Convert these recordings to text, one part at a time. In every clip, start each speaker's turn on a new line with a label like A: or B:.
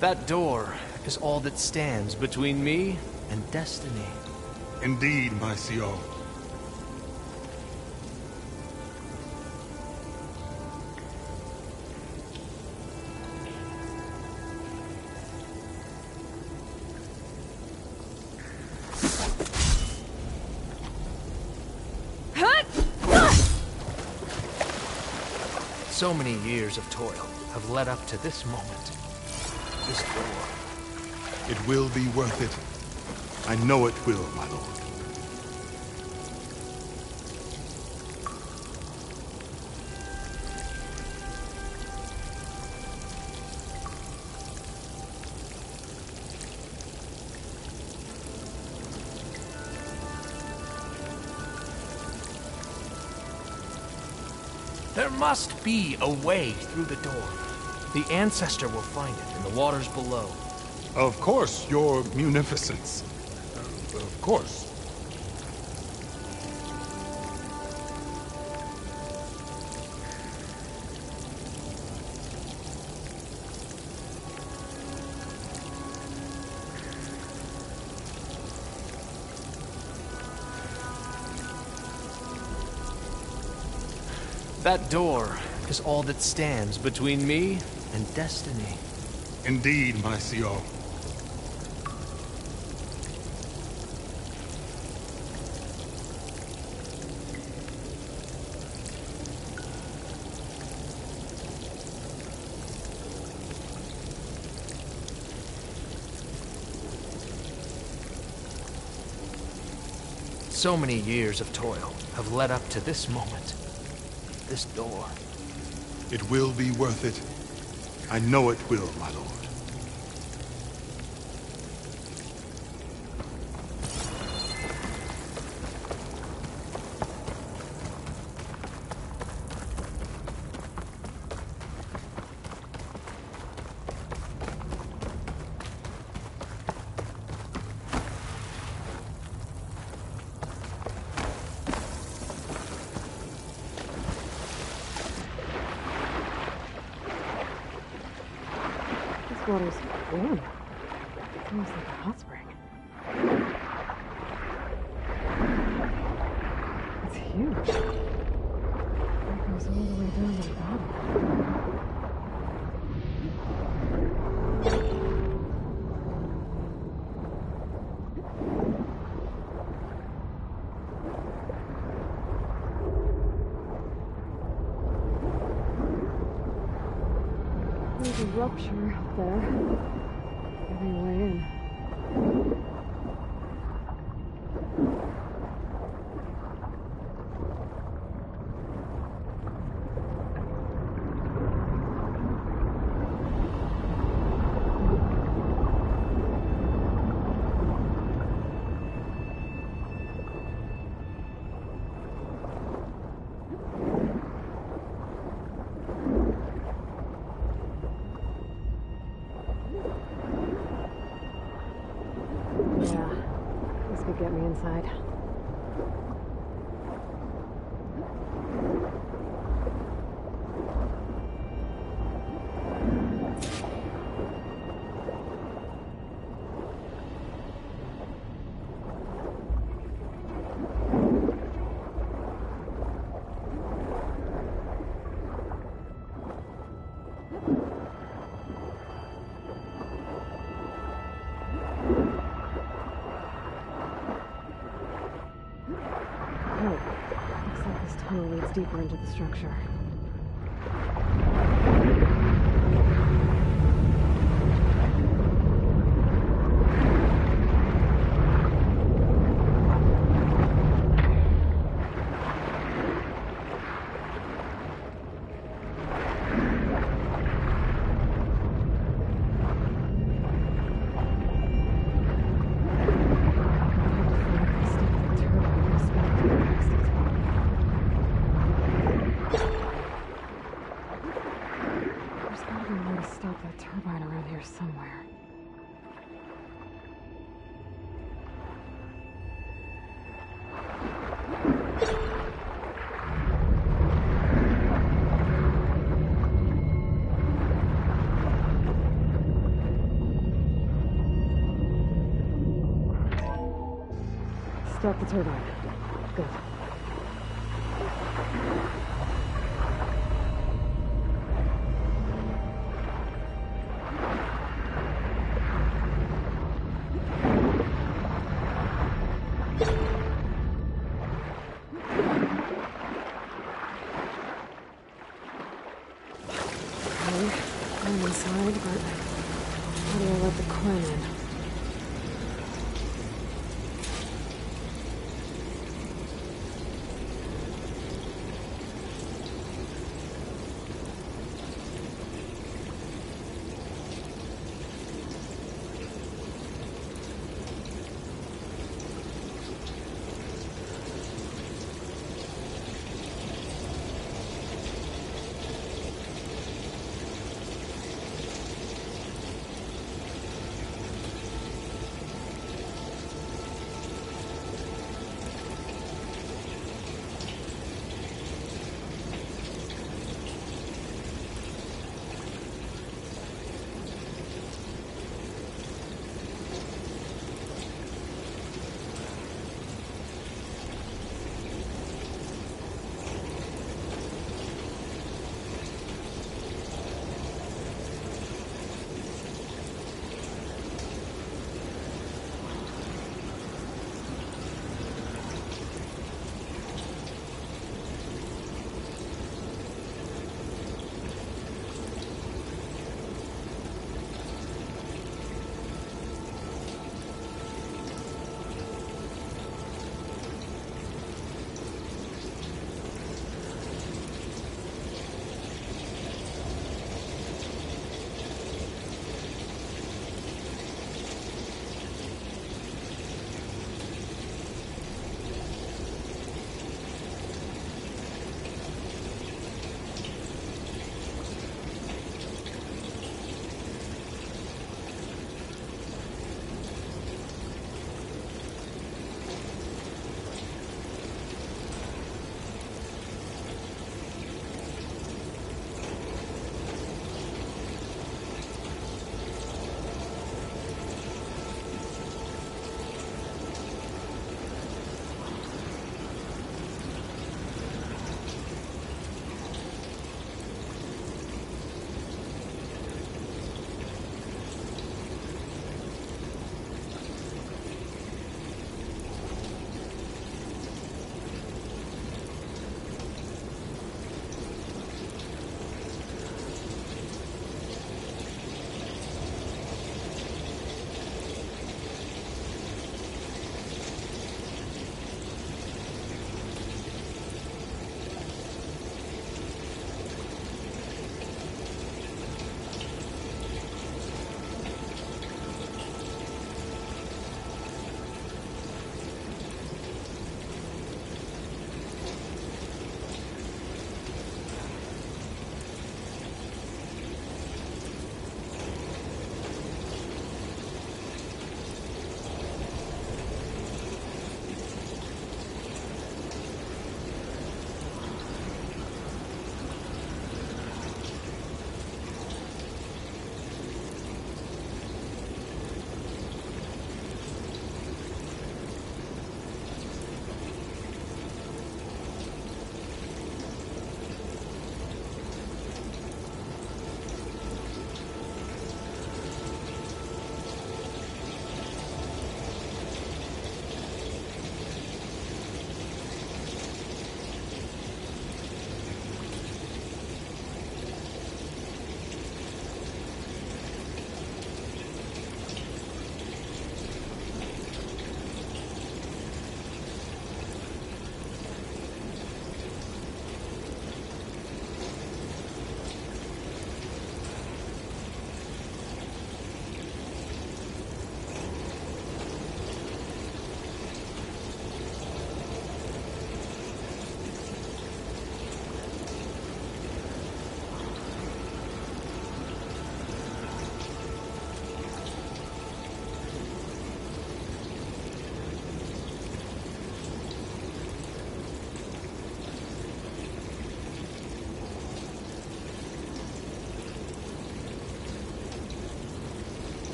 A: That door is all that stands between me and destiny.
B: Indeed, my CO.
A: So many years of toil have led up to this moment. This door.
B: It will be worth it. I know it will, my lord.
A: There must be a way through the door. The Ancestor will find it in the waters below.
B: Of course, your munificence. Of course.
A: That door is all that stands between me and destiny.
B: Indeed, my CO.
A: So many years of toil have led up to this moment. This door.
B: It will be worth it. I know it will, my lord.
C: This water's warm. It's almost like a hot spring. It's huge. It goes all the way down to the bottom. There's a rupture up there. Giving way in. Yeah, this could get me inside. Oh, looks like this tunnel leads deeper into the structure. Start the turbine. Good. I'm inside, but how do I let the Quinn in?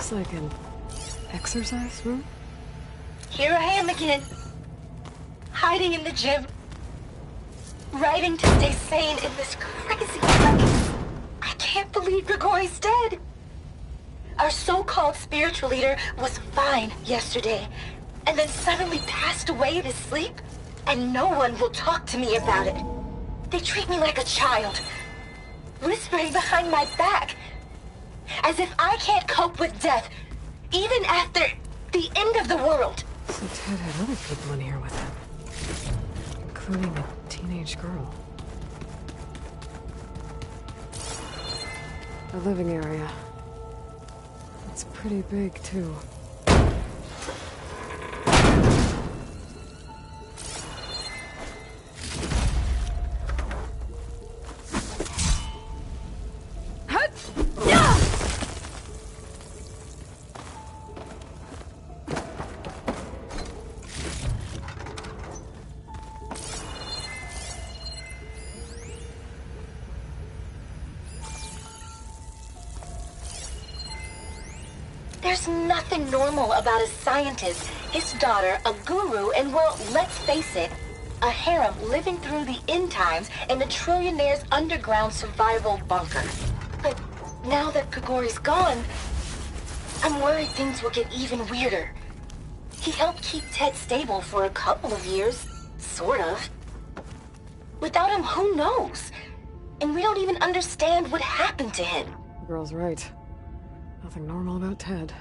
C: Looks like an exercise room.
D: Here I am again, hiding in the gym, writing to stay sane in this crazy place. I can't believe Grigori's dead. Our so-called spiritual leader was fine yesterday, and then suddenly passed away in his sleep, and no one will talk to me about it. They treat me like a child, whispering behind my back, as if I can't cope with death, even after the end of the world.
C: So Ted had other people in here with him, including a teenage girl. The living area. It's pretty big, too.
D: There's nothing normal about a scientist, his daughter, a guru, and well, let's face it, a harem living through the end times in a trillionaire's underground survival bunker. But now that Grigori's gone, I'm worried things will get even weirder. He helped keep Ted stable for a couple of years, sort of. Without him, who knows? And we don't even understand what happened to him.
C: The girl's right. Nothing normal about Ted.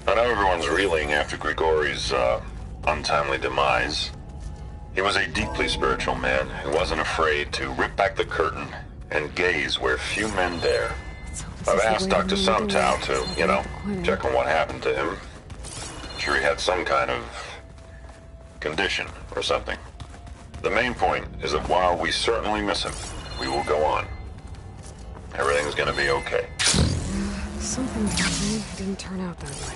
E: I know everyone's reeling after Grigori's untimely demise. He was a deeply spiritual man who wasn't afraid to rip back the curtain and gaze where few men dare. I've asked Dr. Sumtow to, check on what happened to him. Sure he had some kind of condition or something. The main point is that while we certainly miss him, we will go on. Everything's gonna be okay.
C: Something tells me it didn't turn out that way.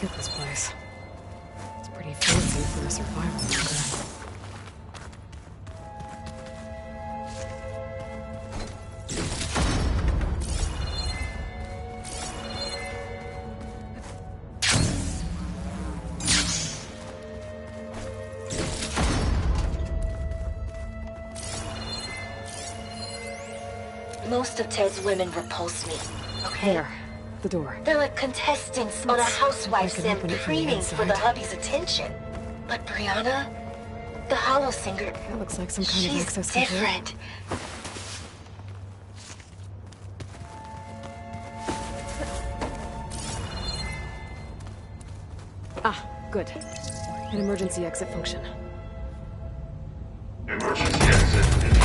C: Look at this place. It's pretty fancy for a survival bunker.
D: Most of Ted's women repulse me, okay?
C: There. The door.
D: They're like contestants on a Housewives
C: I can
D: and
C: open it from the
D: preening for the
C: inside.
D: hubby's attention. But Brianna, the Hollow Singer,
C: That looks like some kind of
D: she's
C: access control.
D: different.
C: Ah, good. An emergency exit function.
E: Emergency exit initiated.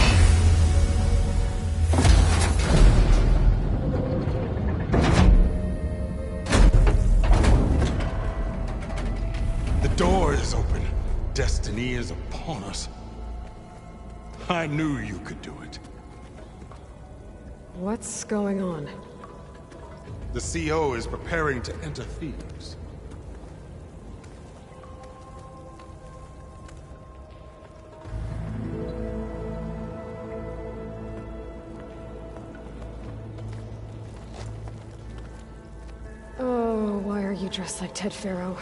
B: The door is open. Destiny is upon us. I knew you could do it.
C: What's going on?
B: The CO is preparing to enter Thebes.
C: Oh, why are you dressed like Ted Faro?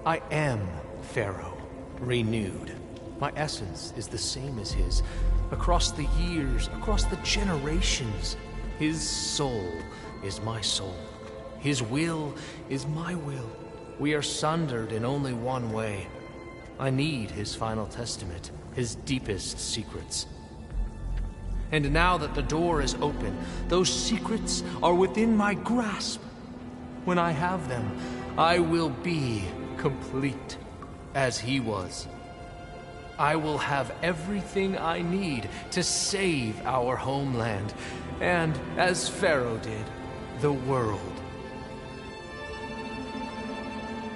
A: I am Pharaoh, renewed. My essence is the same as his. Across the years, across the generations, his soul is my soul. His will is my will. We are sundered in only one way. I need his final testament, his deepest secrets. And now that the door is open, those secrets are within my grasp. When I have them, I will be complete, as he was. I will have everything I need to save our homeland, and, as Pharaoh did, the world.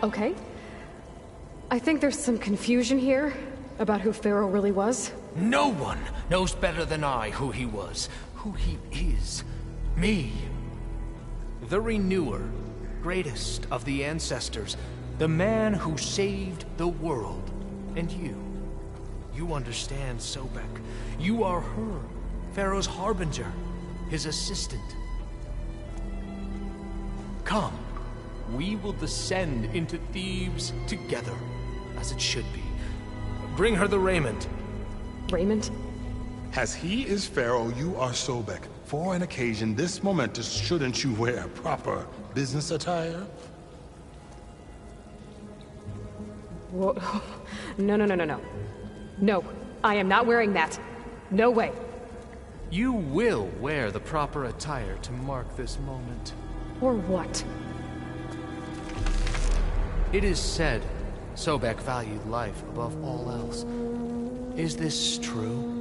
C: Okay. I think there's some confusion here about who Pharaoh really was.
A: No one knows better than I who he was, who he is. Me. The Renewer, greatest of the ancestors, the man who saved the world. And you. You understand, Sobek. You are her, Pharaoh's harbinger, his assistant. Come, we will descend into Thebes together, as it should be. Bring her the raiment.
C: Raymond?
B: As he is Pharaoh, you are Sobek. For an occasion this momentous, shouldn't you wear proper business attire?
C: Whoa. No, no, no, no, no. No, I am not wearing that. No way.
A: You will wear the proper attire to mark this moment.
C: Or what?
A: It is said Sobek valued life above all else. Is this true?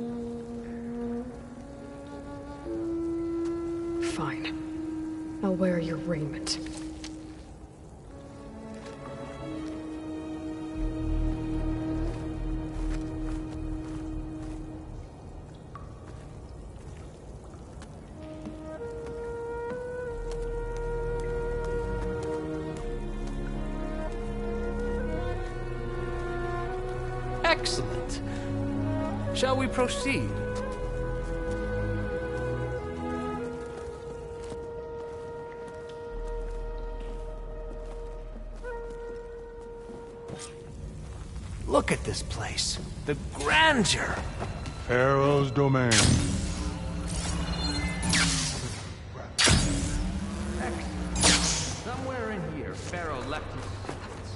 C: Fine. I'll wear your raiment.
A: Excellent. Shall we proceed? Look at this place. The grandeur.
B: Pharaoh's domain.
A: Somewhere in here, Pharaoh left his secrets.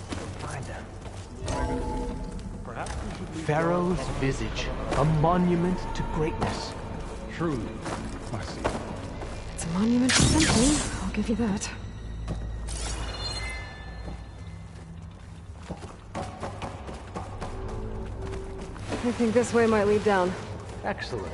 A: We'll find them.
B: Perhaps we should leave
A: Pharaoh's visage, a monument to greatness.
B: truly, my son.
C: It's Monumental symphony, I'll give you that. I think this way might lead down.
A: Excellent.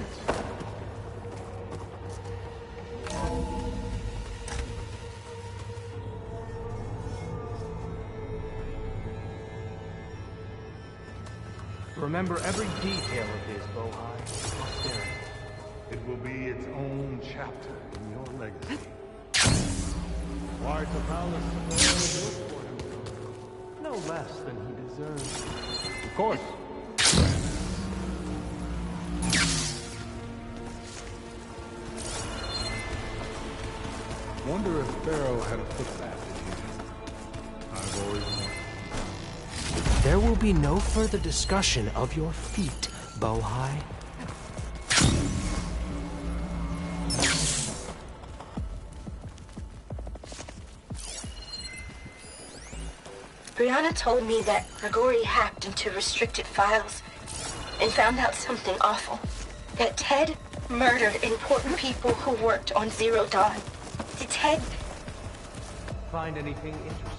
A: Remember every detail of his, Bohai. Posterity.
B: It will be its own chapter in your legacy. Why the palace for him?
A: No less than he deserves.
B: Of course. Wonder if Pharaoh had a footbath in here. I've always wondered.
A: There will be no further discussion of your feat, Bohai.
D: Brianna told me that Grigori hacked into restricted files and found out something awful. That Ted murdered important people who worked on Zero Dawn. Did Ted...
A: Find anything interesting?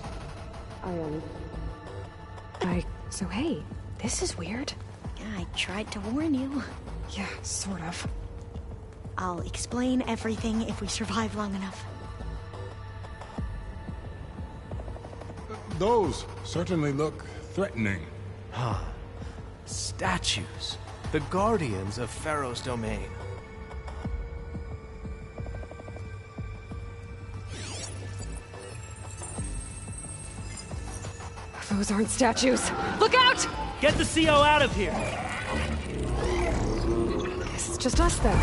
C: So hey, this is weird.
F: Yeah, I tried to warn you.
C: Yeah, sort of.
F: I'll explain everything if we survive long enough.
B: Those certainly look threatening.
A: Huh. Statues. The guardians of Pharaoh's domain.
C: Those aren't statues. Look out!
G: Get the CO out of here!
C: Guess it's just us then.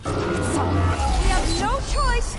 F: We have no choice!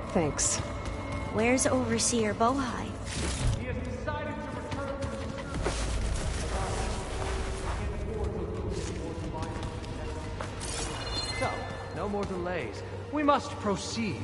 C: Thanks.
F: Where's Overseer Bohai?
A: He has decided to return to his So, no more delays. We must proceed.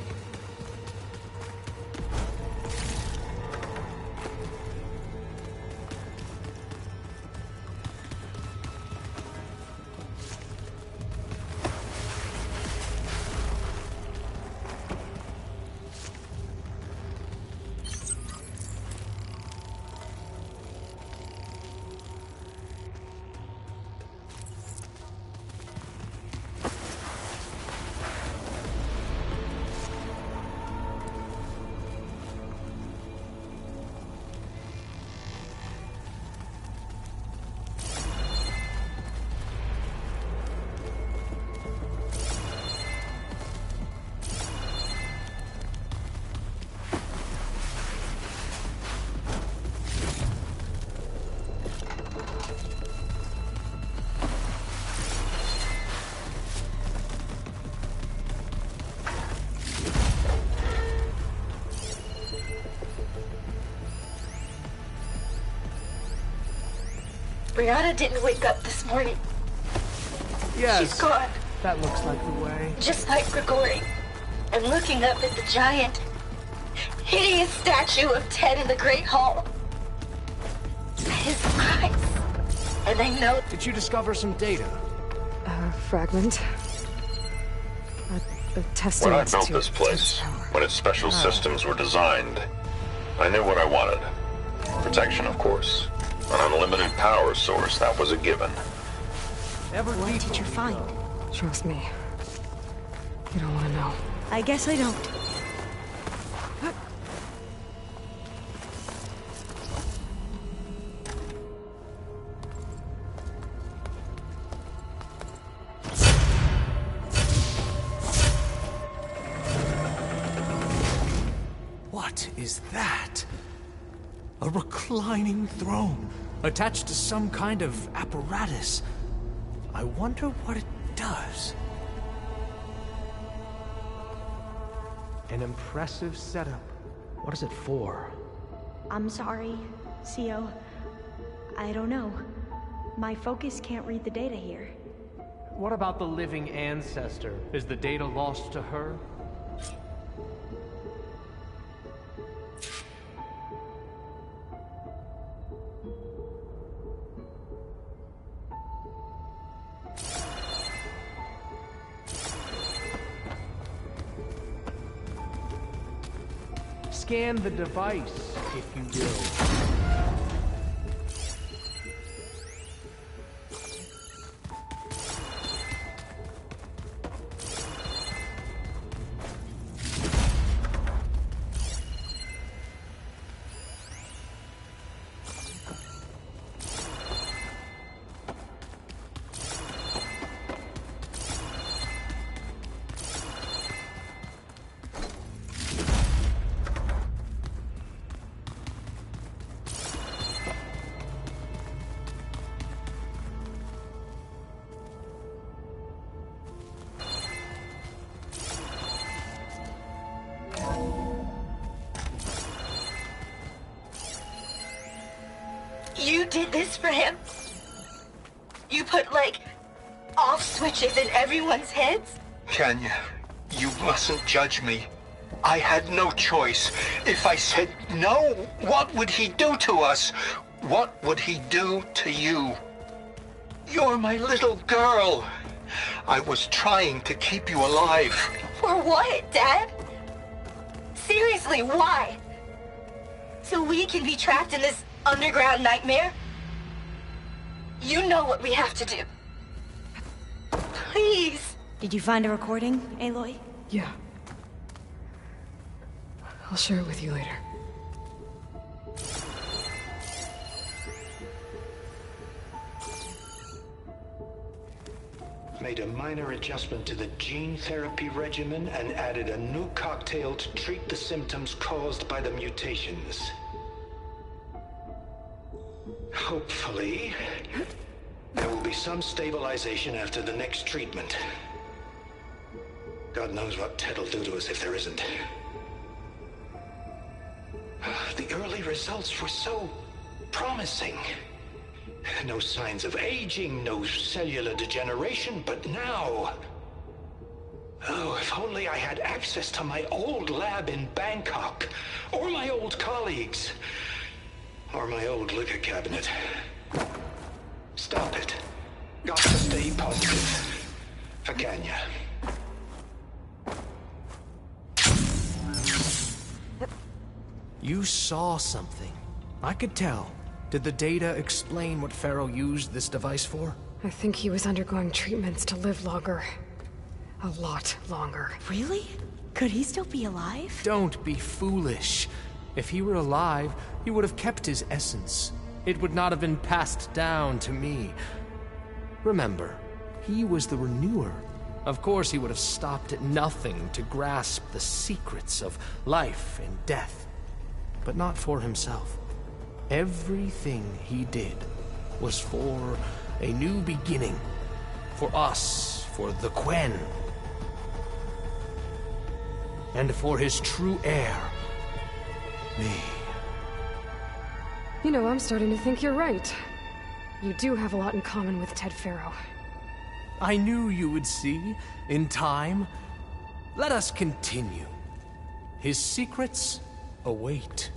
D: Brianna didn't wake up this morning.
A: Yes.
D: She's gone,
A: That looks like the way.
D: just like Grigori. I'm looking up at the giant, hideous statue of Ted in the Great Hall. His eyes. And I know
A: Did you discover some data?
C: Fragment. A testing
E: When I built
C: to
E: this place, when its special systems were designed, I knew what I wanted. Protection, of course. An unlimited power source, that was a given.
F: What did you find?
C: Trust me. You don't want to know.
F: I guess I don't.
A: What is that? A reclining throne, attached to some kind of apparatus. I wonder what it does. An impressive setup. What is it for?
F: I'm sorry, CO. I don't know. My focus can't read the data here.
A: What about the living ancestor? Is the data lost to her? Scan the device, if you will.
D: you did this for him. You put, like, off switches in everyone's heads.
H: Kenya, you mustn't judge me. I had no choice. If I said no, what would he do to us? What would he do to you? You're my little girl. I was trying to keep you alive.
D: For what, Dad? Seriously, why? So we can be trapped in this underground nightmare? You know what we have to do. Please.
F: Did you find a recording, Aloy?
C: Yeah. I'll share it with you later.
I: Made a minor adjustment to the gene therapy regimen and added a new cocktail to treat the symptoms caused by the mutations. Hopefully, there will be some stabilization after the next treatment. God knows what Ted'll do to us if there isn't. The early results were so promising. No signs of aging, no cellular degeneration, but now... Oh, if only I had access to my old lab in Bangkok, or my old colleagues, or my old liquor cabinet. Stop it. Got to stay positive. For Ganya.
A: You saw something. I could tell. Did the data explain what Pharaoh used this device for?
C: I think he was undergoing treatments to live longer. A lot longer.
F: Really? Could he still be alive?
A: Don't be foolish. If he were alive, he would have kept his essence. It would not have been passed down to me. Remember, he was the renewer. Of course he would have stopped at nothing to grasp the secrets of life and death. But not for himself. Everything he did was for a new beginning. For us, for the Quen. And for his true heir, me.
C: You know, I'm starting to think you're right. You do have a lot in common with Ted Pharaoh.
A: I knew you would see, in time. Let us continue. His secrets await.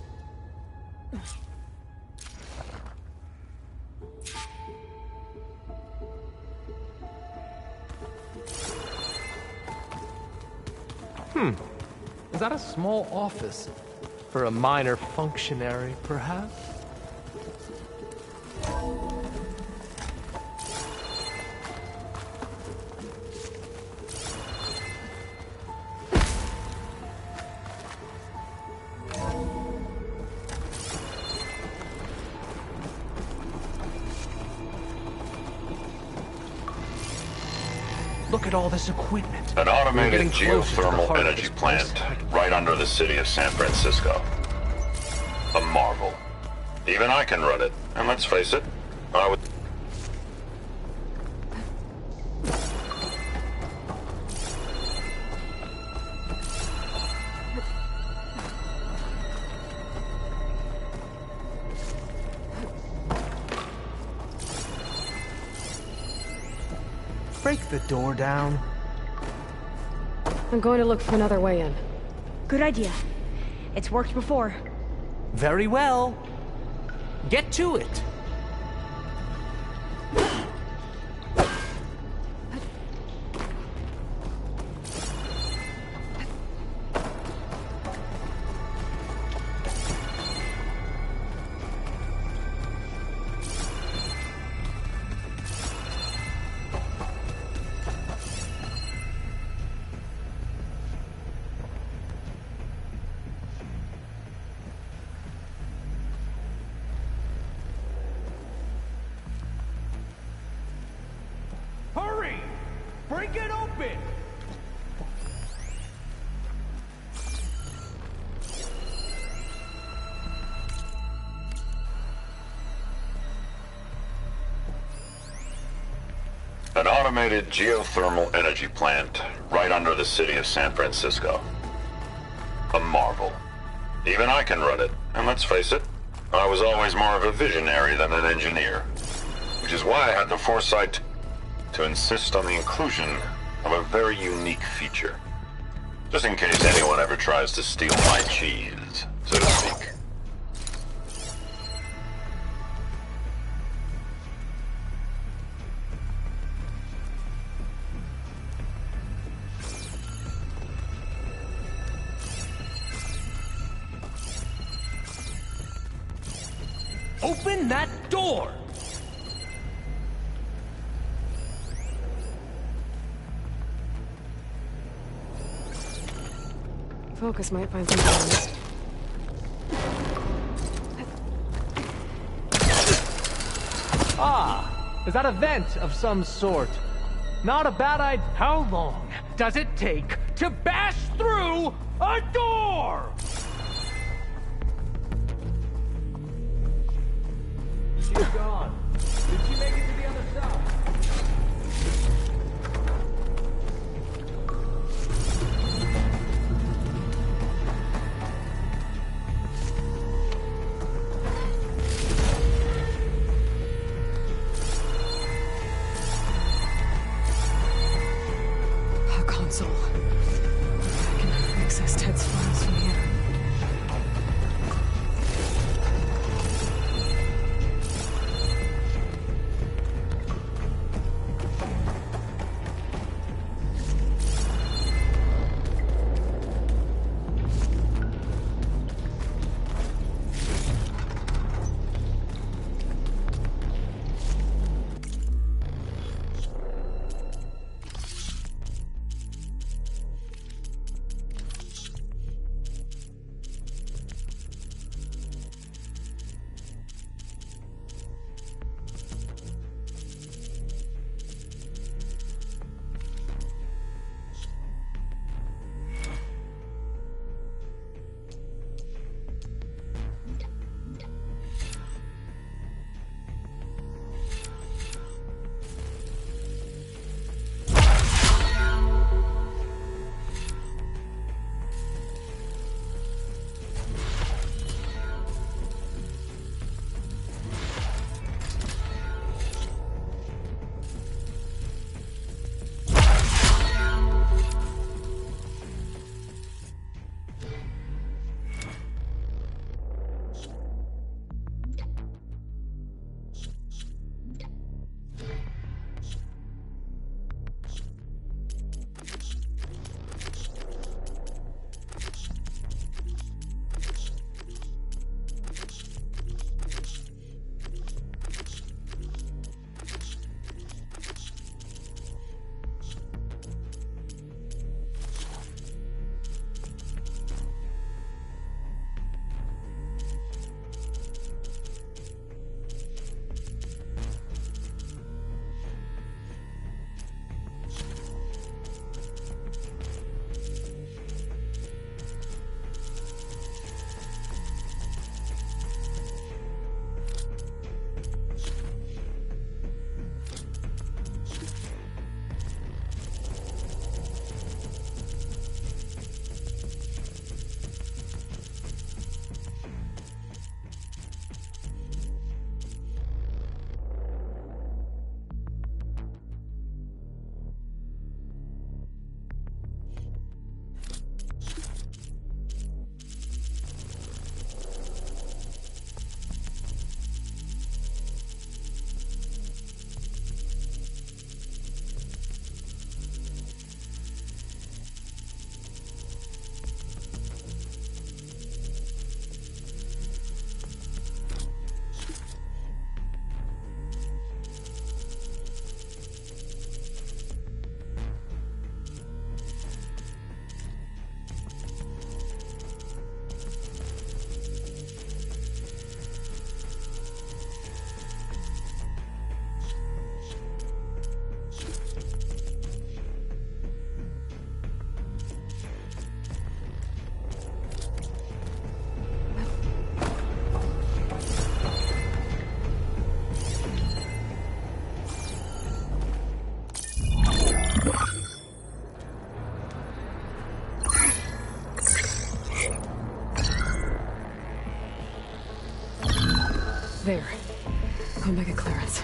A: Is that a small office? For a minor functionary, perhaps? Look at all this equipment.
E: An automated
A: We're getting closer to the
E: geothermal
A: heart of
E: energy
A: this place.
E: plant right under the city of San Francisco. A marvel. Even I can run it. And let's face it, I would...
A: Break the door down.
C: I'm going to look for another way in.
F: Good idea. It's worked before.
A: Very well. Get to it.
G: Hurry! Break it open!
E: An automated geothermal energy plant right under the city of San Francisco. A marvel. Even I can run it. And let's face it, I was always more of a visionary than an engineer. Which is why I had the foresight to insist on the inclusion of a very unique feature. Just in case anyone ever tries to steal my cheese, so to speak.
A: Open that door!
C: Focus might find something I missed.
A: Ah, is that a vent of some sort? Not a bad idea. How long does it take to bash through a door? She's gone. Did she make it to the other side?
C: console. I can access Ted's files from here. There. Omega clearance.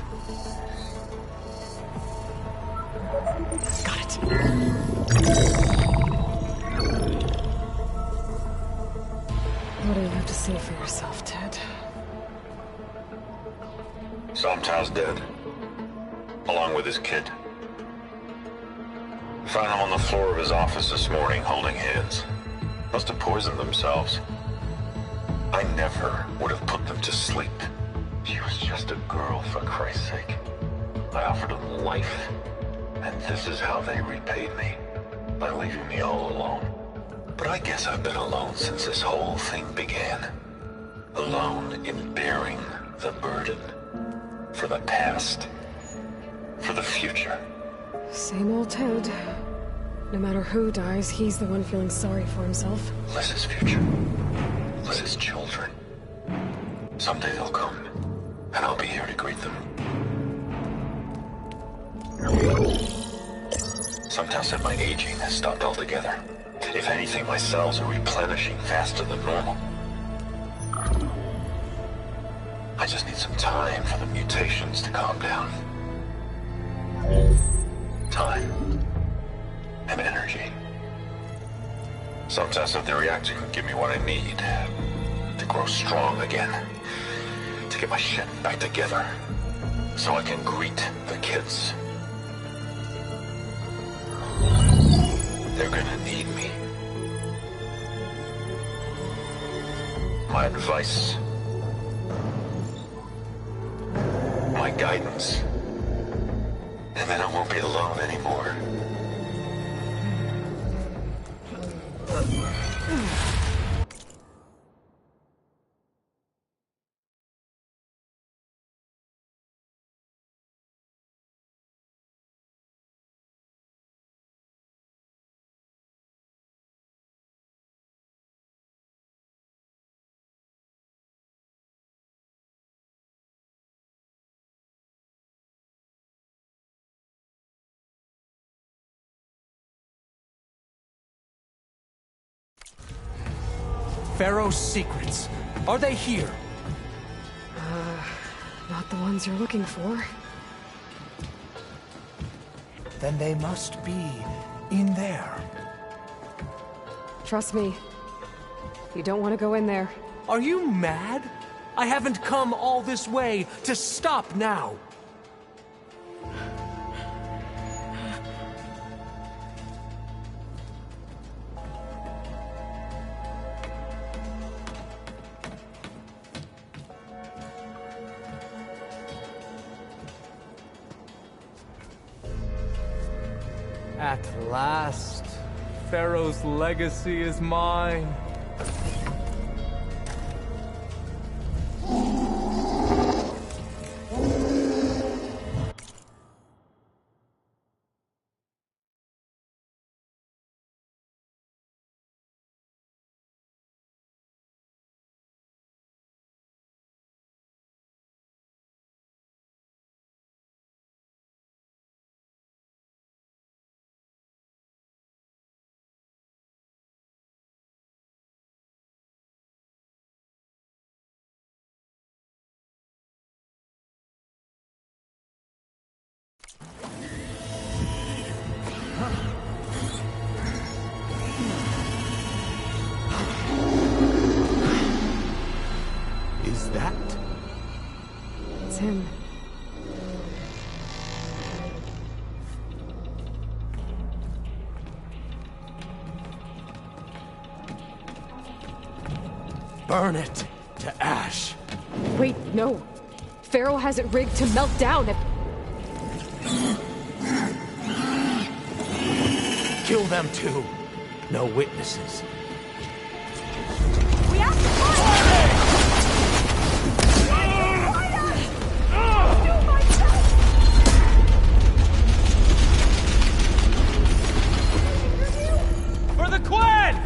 C: Got it. What do you have to say for yourself, Ted?
E: Somtow's dead. Along with his kid. Found them on the floor of his office this morning, holding hands. Must have poisoned themselves. I never would have put them to sleep. She was just a girl, for Christ's sake. I offered them life, and this is how they repaid me, by leaving me all alone. But I guess I've been alone since this whole thing began. Alone in bearing the burden. For the past. For the future.
C: Same old Ted. No matter who dies, he's the one feeling sorry for himself.
E: Liz's future. Liz's children. Someday they'll come, and I'll be here to greet them. Somtow said my aging has stopped altogether. If anything, my cells are replenishing faster than normal. I just need some time for the mutations to calm down. Time. And energy. Some test of the reactor can give me what I need to grow strong again, to get my shit back together, so I can greet the kids. They're gonna need me. My advice, my guidance, and then I won't be alone anymore.
A: Pharaoh's secrets. Are they here?
C: Not the ones you're looking for.
A: Then they must be in there.
C: Trust me. You don't want to go in there.
A: Are you mad? I haven't come all this way to stop now. At last, Pharaoh's legacy is mine. Is that?
C: It's him.
A: Burn it to ash.
C: Wait, no. Pharaoh has it rigged to melt down if...
A: Kill them too. No witnesses.
F: We have to find
A: For the Quen!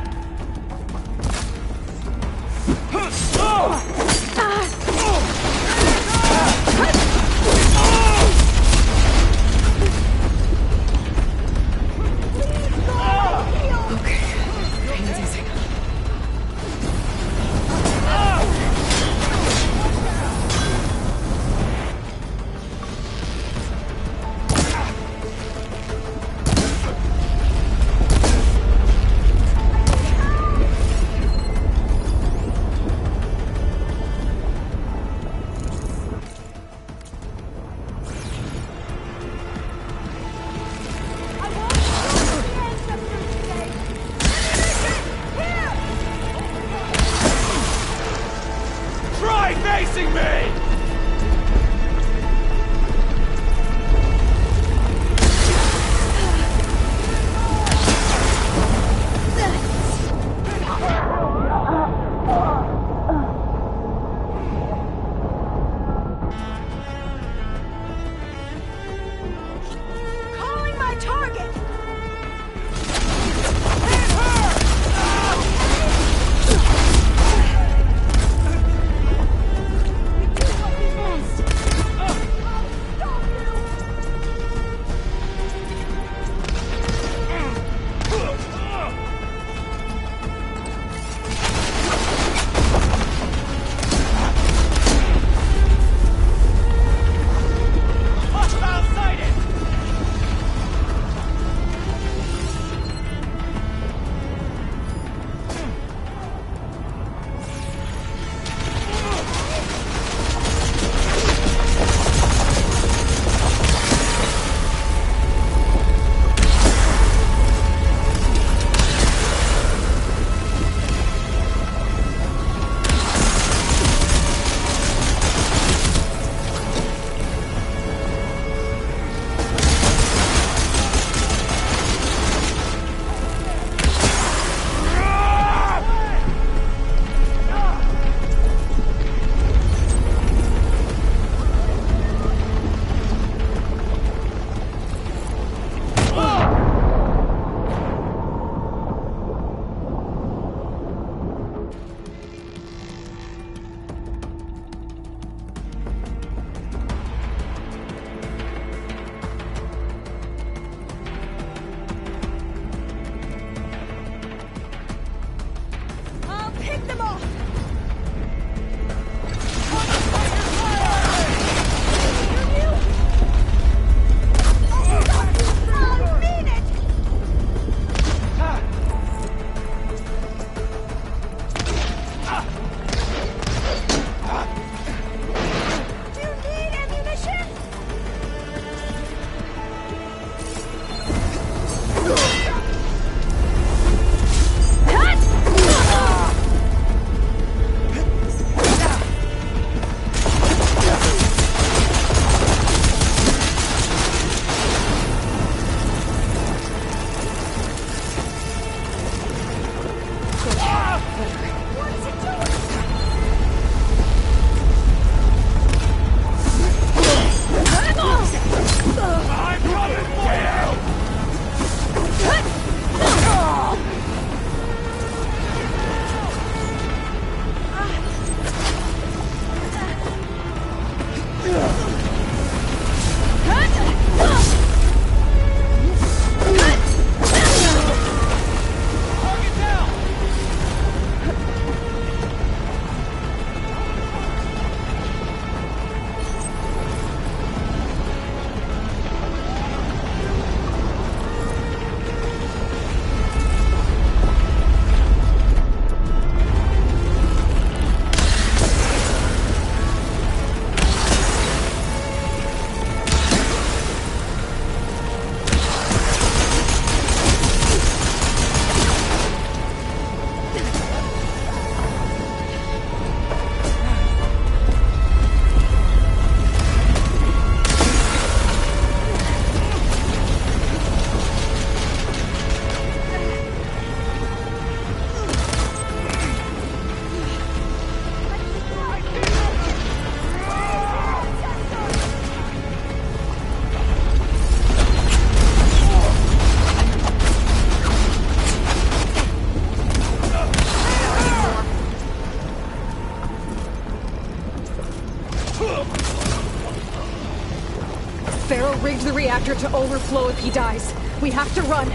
C: to overflow if he dies. We have to run.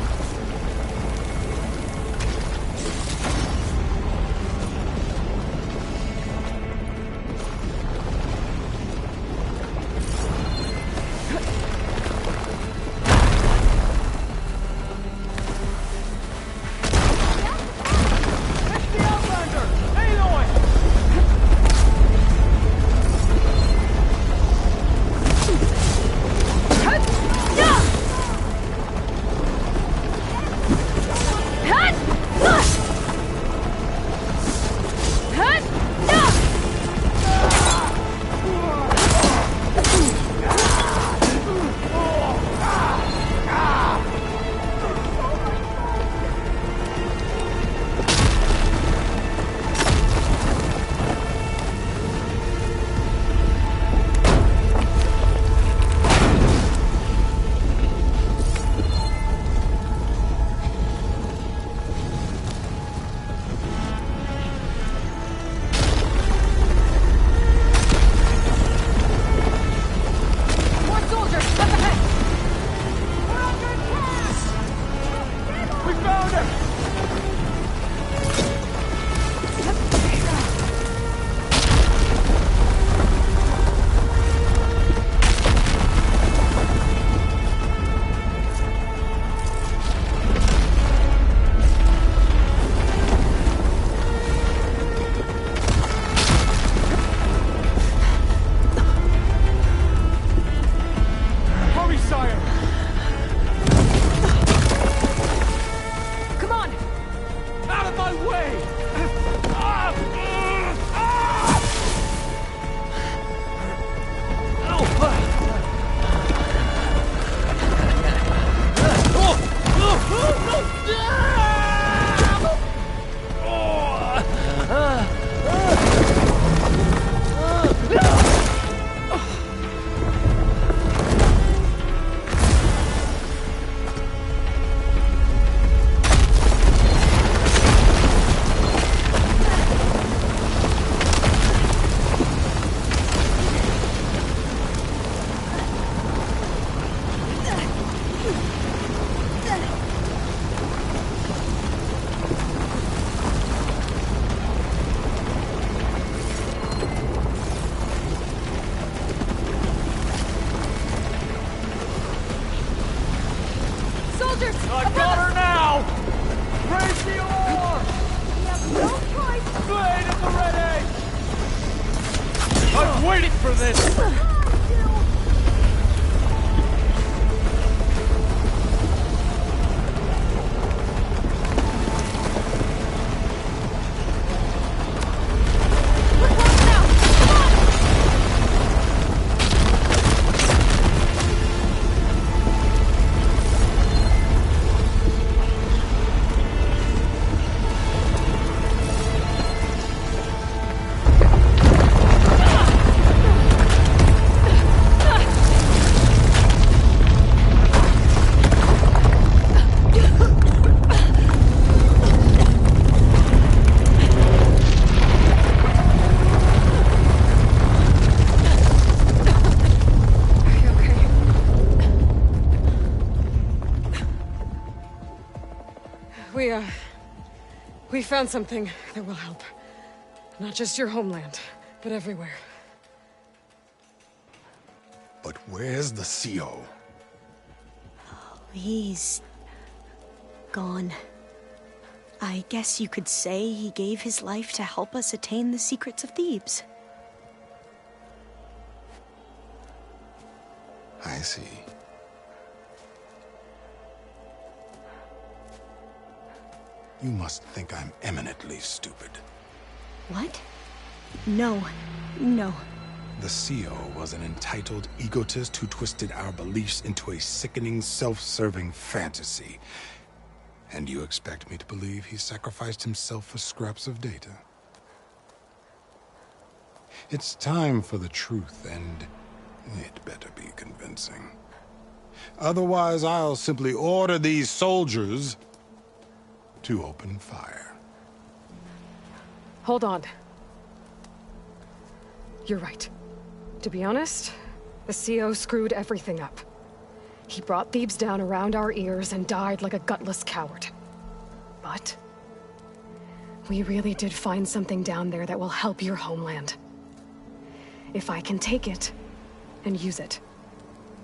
C: We found something that will help. Not just your homeland, but everywhere.
B: But where's the CO?
F: He's gone. I guess you could say he gave his life to help us attain the secrets of Thebes.
B: I see. You must think I'm eminently stupid.
F: What? No.
B: The CO was an entitled egotist who twisted our beliefs into a sickening, self-serving fantasy. And you expect me to believe he sacrificed himself for scraps of data? It's time for the truth, and it better be convincing. Otherwise, I'll simply order these soldiers to open fire.
C: Hold on. You're right. To be honest, the CO screwed everything up. He brought Thebes down around our ears and died like a gutless coward. But we really did find something down there that will help your homeland. If I can take it and use it.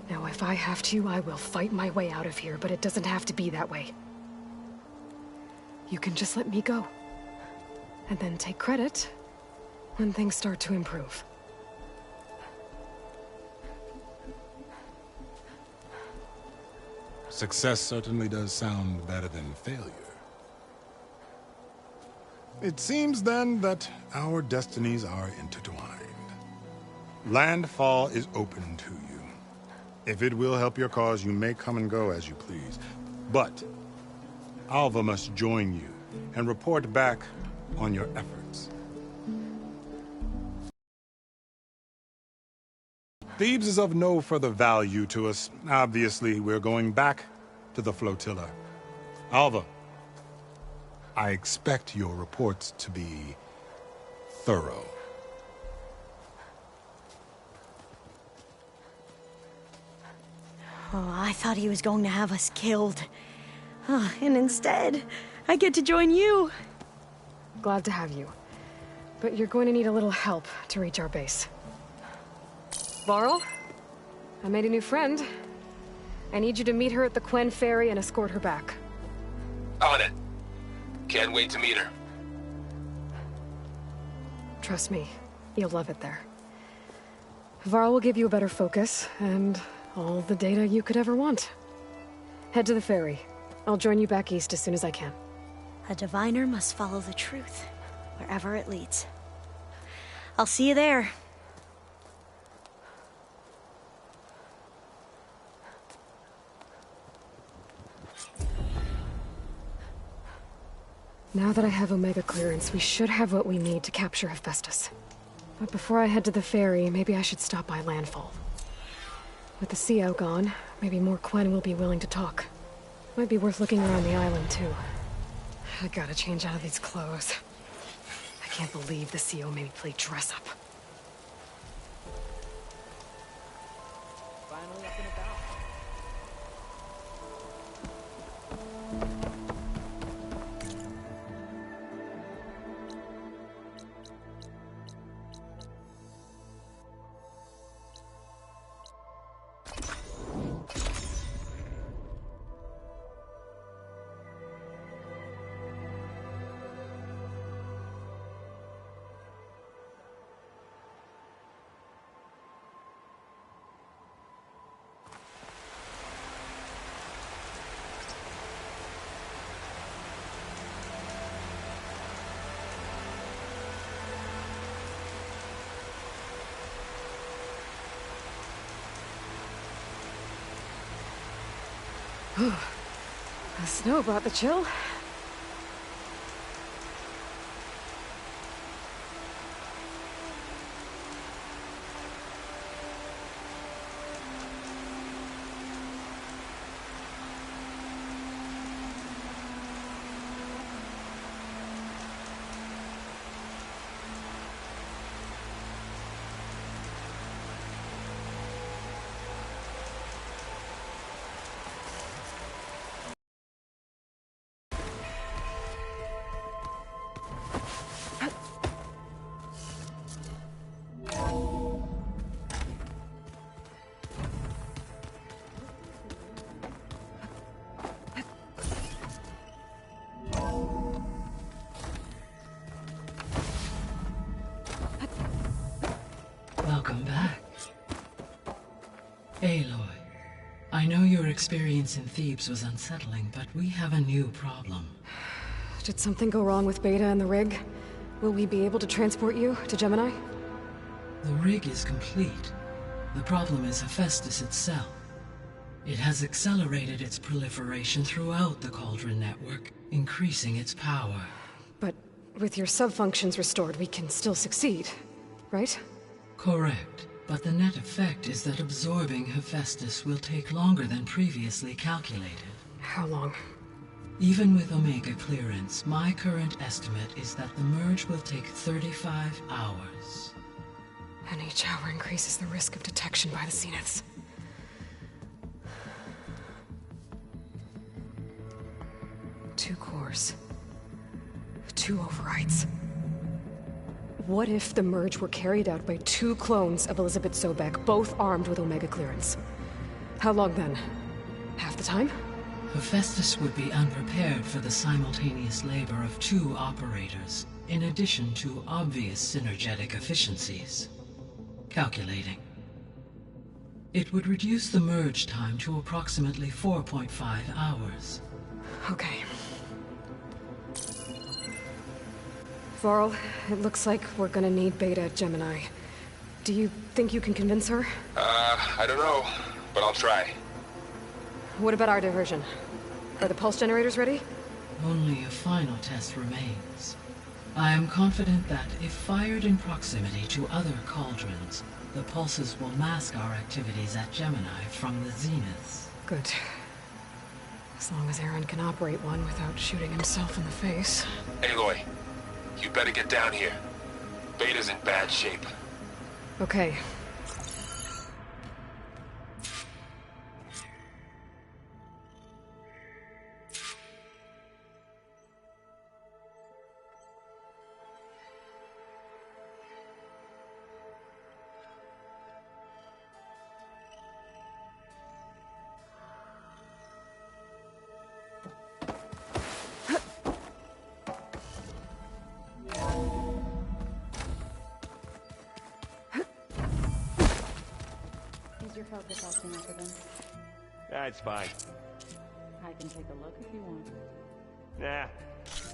C: Now, if I have to, I will fight my way out of here, but it doesn't have to be that way. You can just let me go. And then take credit when things start to improve.
B: Success certainly does sound better than failure. It seems then that our destinies are intertwined. Landfall is open to you. If it will help your cause, you may come and go as you please. But Alva must join you and report back on your efforts. Thebes is of no further value to us. Obviously, we're going back to the flotilla. Alva, I expect your reports to be thorough.
F: Oh, I thought he was going to have us killed. And instead, I get to join you.
C: Glad to have you. But you're going to need a little help to reach our base. Varl, I made a new friend. I need you to meet her at the Quen Ferry and escort her back.
J: On it. Can't wait to meet her.
C: Trust me, you'll love it there. Varl will give you a better focus, and all the data you could ever want. Head to the ferry. I'll join you back east as soon as I can.
F: A diviner must follow the truth, wherever it leads. I'll see you there.
C: Now that I have Omega clearance, we should have what we need to capture Hephaestus. But before I head to the ferry, maybe I should stop by Landfall. With the CO gone, maybe more Quen will be willing to talk. Might be worth looking around the island, too. I gotta change out of these clothes. I can't believe the CO made me play dress up.
G: Finally up and about.
C: The snow brought the chill.
K: Welcome back. Aloy, I know your experience in Thebes was unsettling, but we have a new problem.
C: Did something go wrong with Beta and the rig? Will we be able to transport you to Gemini?
K: The rig is complete. The problem is Hephaestus itself. It has accelerated its proliferation throughout the Cauldron network, increasing its power.
C: But with your sub-functions restored, we can still succeed, right?
K: Correct. But the net effect is that absorbing Hephaestus will take longer than previously calculated.
C: How long?
K: Even with Omega clearance, my current estimate is that the merge will take 35 hours.
C: And each hour increases the risk of detection by the Zeniths. 2 cores. 2 overrides. What if the merge were carried out by 2 clones of Elizabeth Sobek, both armed with Omega clearance? How long then? Half the time?
K: Hephaestus would be unprepared for the simultaneous labor of 2 operators, in addition to obvious synergetic efficiencies. Calculating. It would reduce the merge time to approximately 4.5 hours.
C: Okay. Varl, it looks like we're gonna need Beta at Gemini. Do you think you can convince her?
J: I don't know, but I'll try.
C: What about our diversion? Are the pulse generators ready?
K: Only a final test remains. I am confident that if fired in proximity to other cauldrons, the pulses will mask our activities at Gemini from the zeniths.
C: Good. As long as Aaron can operate one without shooting himself in the face.
J: Aloy, you better get down here. Beta's in bad shape.
C: Okay.
L: Focus acting up again.
G: That's fine.
L: I can take a look if you want.
G: Nah,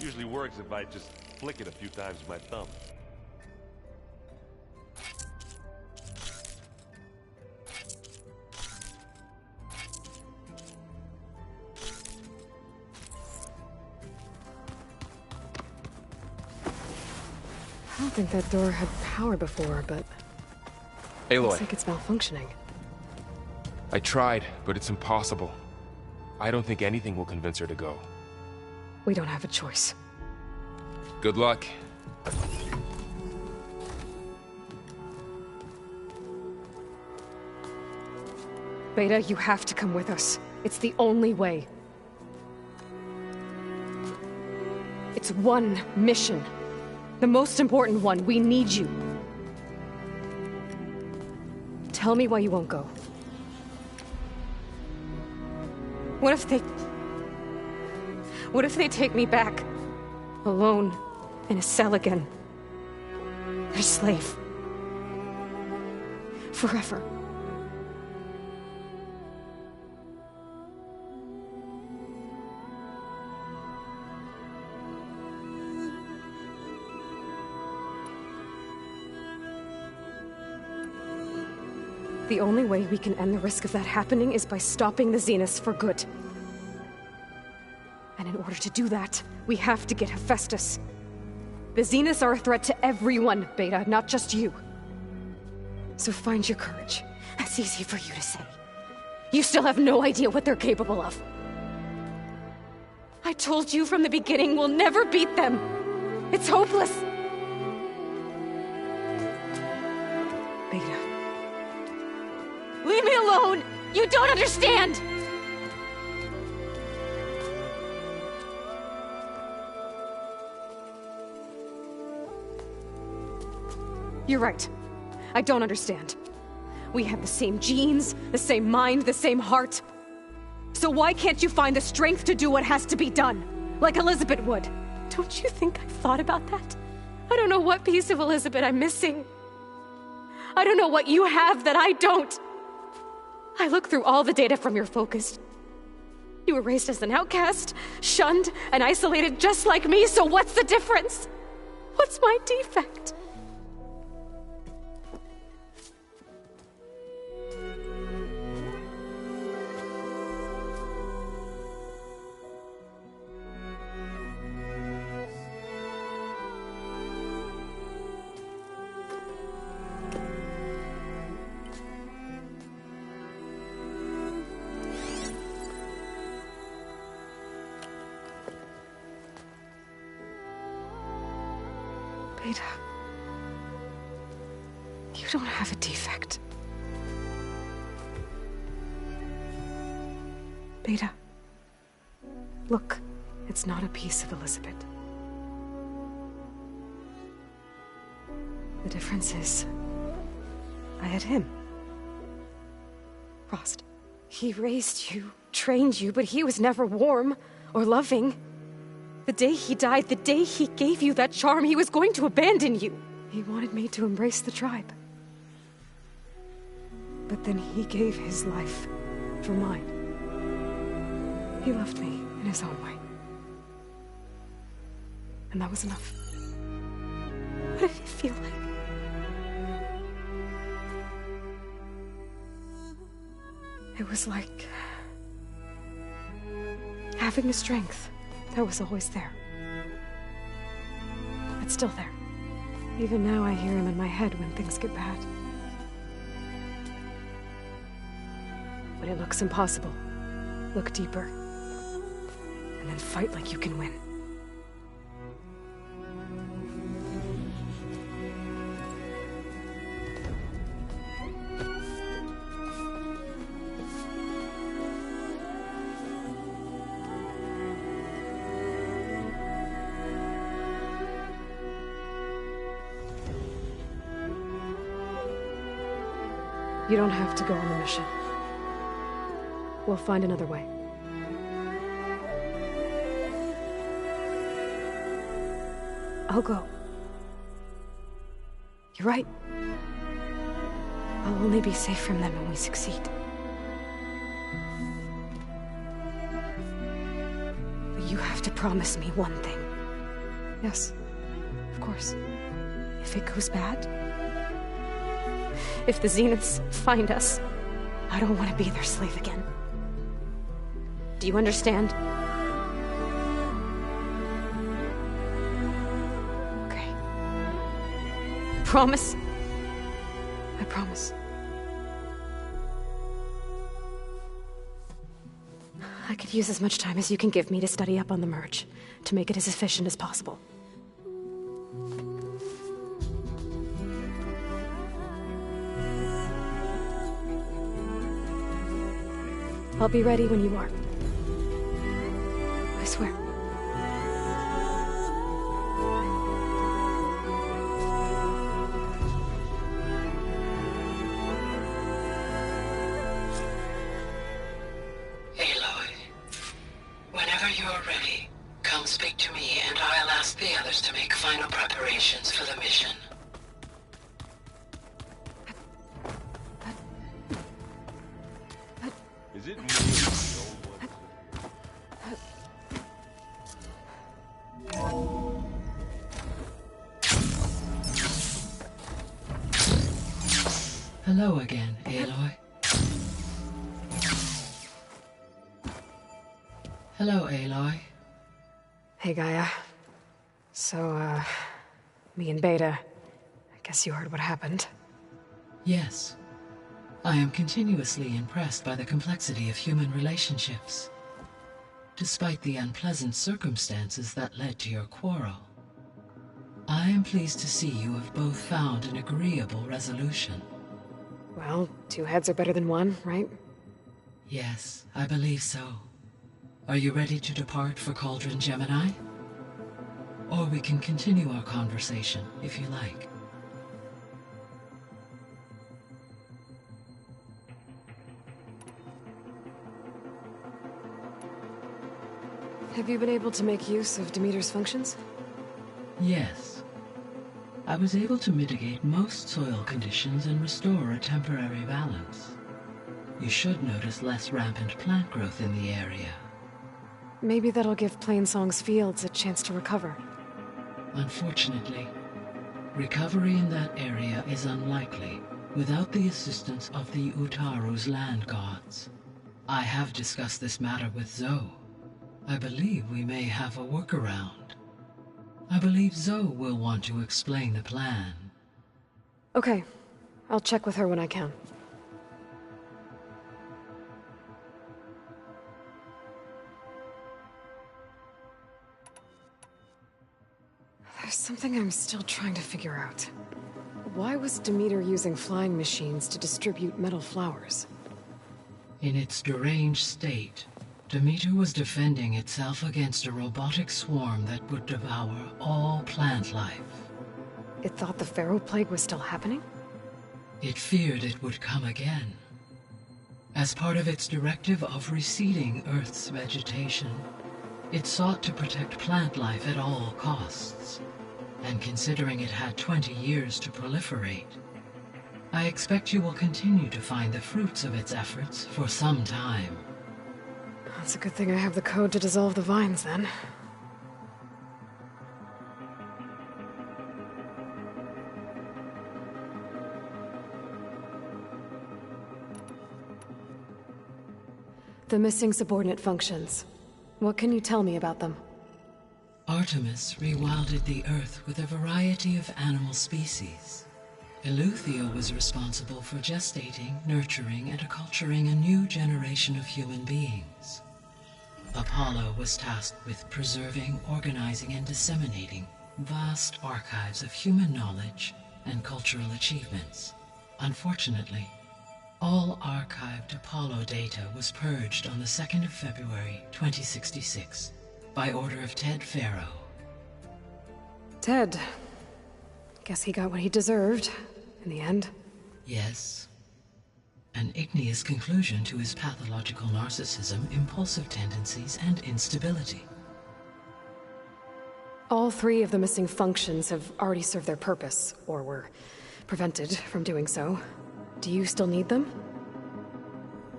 G: usually works if I just flick it a few times with my thumb.
C: I don't think that door had power before, but...
M: Aloy.
C: Looks like it's malfunctioning.
M: I tried, but it's impossible. I don't think anything will convince her to go.
C: We don't have a choice.
M: Good luck.
C: Beta, you have to come with us. It's the only way. It's one mission. The most important one. We need you. Tell me why you won't go. What if they take me back? Alone, in a cell again. Their slave. Forever. The only way we can end the risk of that happening is by stopping the Zeniths for good. And in order to do that, we have to get Hephaestus. The Zeniths are a threat to everyone, Beta, not just you. So find your courage. That's easy for you to say. You still have no idea what they're capable of. I told you from the beginning we'll never beat them. It's hopeless. Beta. Leave me alone! You don't understand! You're right. I don't understand. We have the same genes, the same mind, the same heart. So why can't you find the strength to do what has to be done? Like Elizabeth would. Don't you think I've thought about that? I don't know what piece of Elizabeth I'm missing. I don't know what you have that I don't. I look through all the data from your focus. You were raised as an outcast, shunned, and isolated just like me, so what's the difference? What's my defect? Beta, you don't have a defect. Beta, look, it's It's not a piece of Elizabeth. The difference is, I had him. Rost. He raised you, trained you, but he was never warm or loving. The day he died, the day he gave you that charm, he was going to abandon you. He wanted me to embrace the tribe. But then he gave his life for mine. He loved me in his own way. And that was enough. What did it feel like? It was like having a strength that was always there. It's still there. Even now I hear him in my head when things get bad. When it looks impossible, look deeper. And then fight like you can win. You don't have to go on the mission. We'll find another way. I'll go. You're right. I'll only be safe from them when we succeed. But you have to promise me one thing. Yes, of course. If it goes bad, if the Zeniths find us, I don't want to be their slave again. Do you understand? Okay. Promise? I promise. I could use as much time as you can give me to study up on the merge, to make it as efficient as possible. I'll be ready when you are. I swear.
K: Aloy, whenever you're ready, come speak to me and I'll ask the others to make final preparations for the mission.
G: Is it me?
K: Hello again, Aloy. Hello, Aloy.
C: Hey, Gaia. So, me and Beta, I guess you heard what happened.
K: Yes. I am continuously impressed by the complexity of human relationships. Despite the unpleasant circumstances that led to your quarrel, I am pleased to see you have both found an agreeable resolution.
C: Well, two heads are better than one, right?
K: Yes, I believe so. Are you ready to depart for Cauldron Gemini? Or we can continue our conversation, if you like.
C: Have you been able to make use of Demeter's functions?
K: Yes. I was able to mitigate most soil conditions and restore a temporary balance. You should notice less rampant plant growth in the area.
C: Maybe that'll give Plainsong's fields a chance to recover.
K: Unfortunately, recovery in that area is unlikely without the assistance of the Utaru's land gods. I have discussed this matter with Zoe. I believe we may have a workaround. I believe Zoe will want to explain the plan.
C: Okay. I'll check with her when I can. There's something I'm still trying to figure out. Why was Demeter using flying machines to distribute metal flowers?
K: In its deranged state, Demeter was defending itself against a robotic swarm that would devour all plant life.
C: It thought the Pharaoh Plague was still happening?
K: It feared it would come again. As part of its directive of reseeding Earth's vegetation, it sought to protect plant life at all costs. And considering it had 20 years to proliferate, I expect you will continue to find the fruits of its efforts for some time.
C: That's a good thing I have the code to dissolve the vines, then. The missing subordinate functions. What can you tell me about them?
K: Artemis rewilded the Earth with a variety of animal species. Eleuthia was responsible for gestating, nurturing, and acculturating a new generation of human beings. Apollo was tasked with preserving, organizing, and disseminating vast archives of human knowledge and cultural achievements. Unfortunately, all archived Apollo data was purged on the 2nd of February, 2066, by order of Ted Faro.
C: Ted. Guess he got what he deserved, in the end.
K: Yes. An igneous conclusion to his pathological narcissism, impulsive tendencies, and instability.
C: All 3 of the missing functions have already served their purpose, or were prevented from doing so. Do you still need them?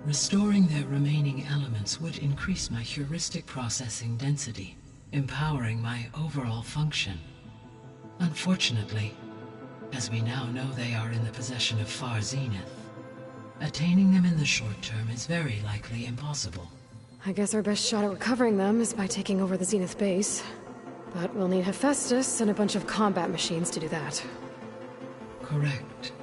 K: Restoring their remaining elements would increase my heuristic processing density, empowering my overall function. Unfortunately, as we now know they are in the possession of Far Zenith, attaining them in the short term is very likely impossible.
C: I guess our best shot at recovering them is by taking over the Zenith base. But we'll need Hephaestus and a bunch of combat machines to do that.
K: Correct.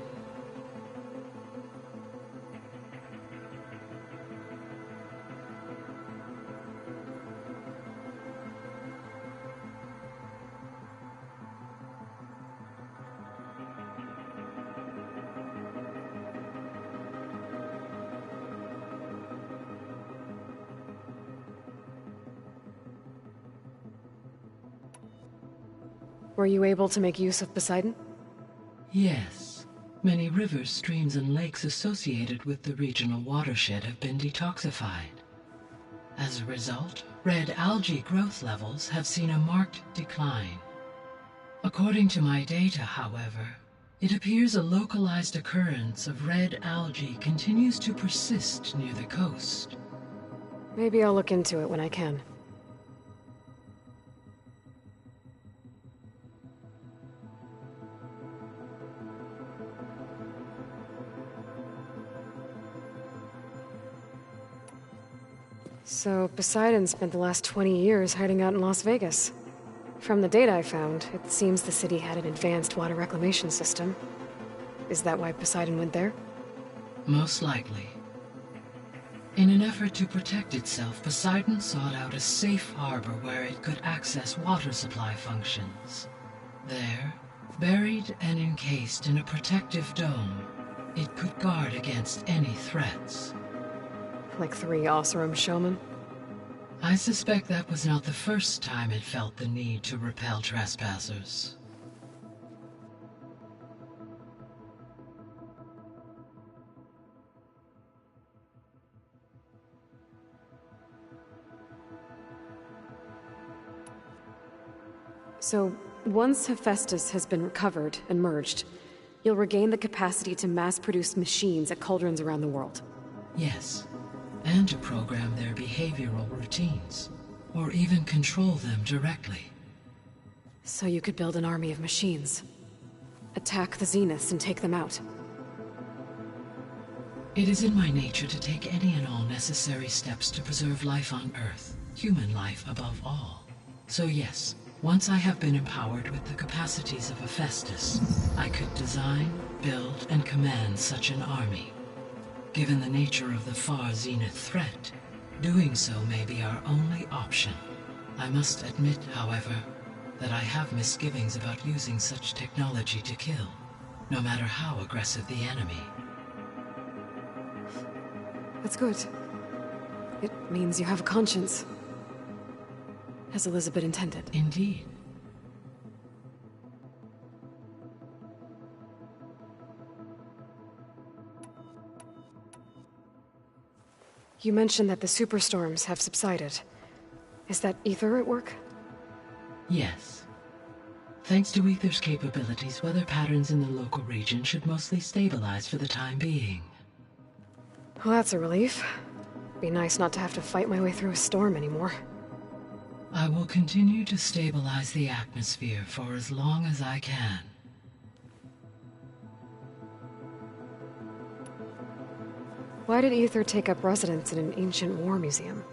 C: Were you able to make use of Poseidon?
K: Yes. Many rivers, streams, and lakes associated with the regional watershed have been detoxified. As a result, red algae growth levels have seen a marked decline. According to my data, however, it appears a localized occurrence of red algae continues to persist near the coast.
C: Maybe I'll look into it when I can. So, Poseidon spent the last 20 years hiding out in Las Vegas. From the data I found, it seems the city had an advanced water reclamation system. Is that why Poseidon went there?
K: Most likely. In an effort to protect itself, Poseidon sought out a safe harbor where it could access water supply functions. There, buried and encased in a protective dome, it could guard against any threats.
C: Like 3 Oseram showmen?
K: I suspect that was not the first time it felt the need to repel trespassers.
C: So, once Hephaestus has been recovered and merged, you'll regain the capacity to mass-produce machines at cauldrons around the world.
K: Yes. And to program their behavioral routines, or even control them directly.
C: So you could build an army of machines. Attack the Zeniths and take them out.
K: It is in my nature to take any and all necessary steps to preserve life on Earth, human life above all. So yes, once I have been empowered with the capacities of Hephaestus, I could design, build, and command such an army. Given the nature of the Far Zenith threat, doing so may be our only option. I must admit, however, that I have misgivings about using such technology to kill, no matter how aggressive the enemy.
C: That's good. It means you have a conscience. As Elizabeth intended.
K: Indeed.
C: You mentioned that the superstorms have subsided. Is that Aether at work?
K: Yes. Thanks to Aether's capabilities, weather patterns in the local region should mostly stabilize for the time being.
C: Well, that's a relief. Be nice not to have to fight my way through a storm anymore.
K: I will continue to stabilize the atmosphere for as long as I can.
C: Why did Aether take up residence in an ancient war museum?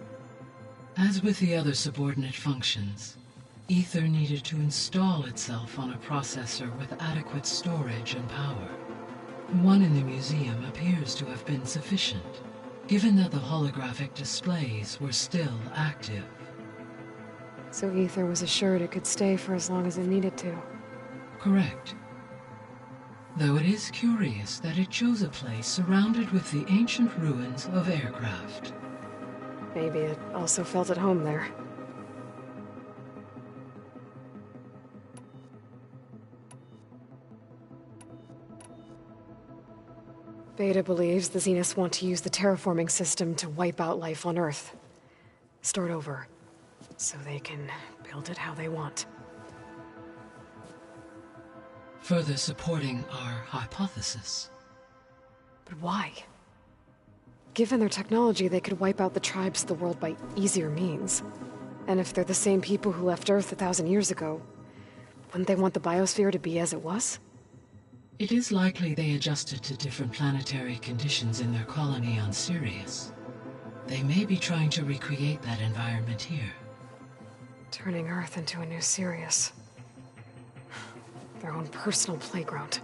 K: As with the other subordinate functions, Aether needed to install itself on a processor with adequate storage and power. One in the museum appears to have been sufficient, given that the holographic displays were still active.
C: So Aether was assured it could stay for as long as it needed to.
K: Correct. Though it is curious that it chose a place surrounded with the ancient ruins of aircraft.
C: Maybe it also felt at home there. Beta believes the Zeniths want to use the terraforming system to wipe out life on Earth. Start over, so they can build it how they want.
K: Further supporting our hypothesis.
C: But why? Given their technology, they could wipe out the tribes of the world by easier means. And if they're the same people who left Earth 1,000 years ago, wouldn't they want the biosphere to be as it was?
K: It is likely they adjusted to different planetary conditions in their colony on Sirius. They may be trying to recreate that environment here.
C: Turning Earth into a new Sirius. Their own personal playground.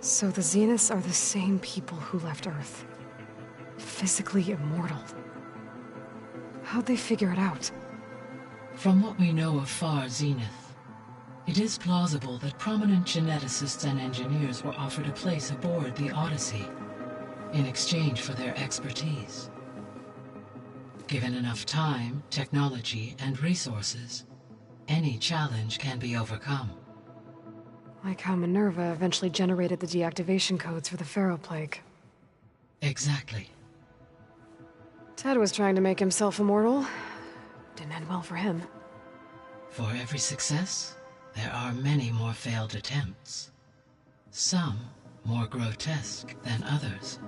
C: So the Zeniths are the same people who left Earth. Physically immortal. How'd they figure it out?
K: From what we know of Far Zenith, it is plausible that prominent geneticists and engineers were offered a place aboard the Odyssey in exchange for their expertise. Given enough time, technology, and resources, any challenge can be overcome.
C: Like how Minerva eventually generated the deactivation codes for the Pharaoh Plague.
K: Exactly.
C: Ted was trying to make himself immortal. Didn't end well for him.
K: For every success, there are many more failed attempts. Some more grotesque than others.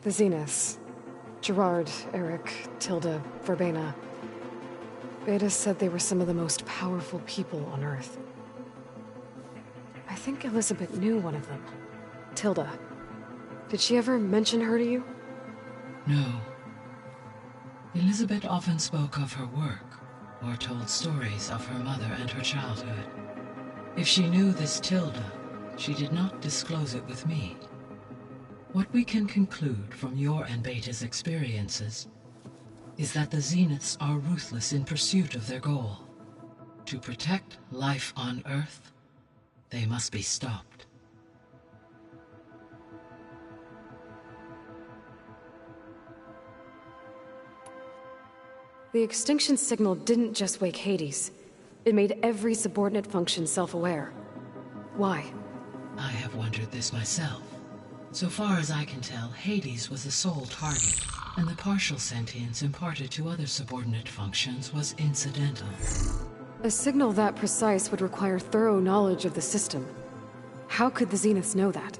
C: The Zeniths. Gerard, Eric, Tilda, Verbena. Beta said they were some of the most powerful people on Earth. I think Elizabeth knew one of them. Tilda. Did she ever mention her to you?
K: No. Elizabeth often spoke of her work, or told stories of her mother and her childhood. If she knew this Tilda, she did not disclose it with me. What we can conclude from your and Beta's experiences is that the Zeniths are ruthless in pursuit of their goal. To protect life on Earth, they must be stopped.
C: The extinction signal didn't just wake Hades. It made every subordinate function self-aware. Why?
K: I have wondered this myself. So far as I can tell, Hades was the sole target, and the partial sentience imparted to other subordinate functions was incidental.
C: A signal that precise would require thorough knowledge of the system. How could the Zeniths know that?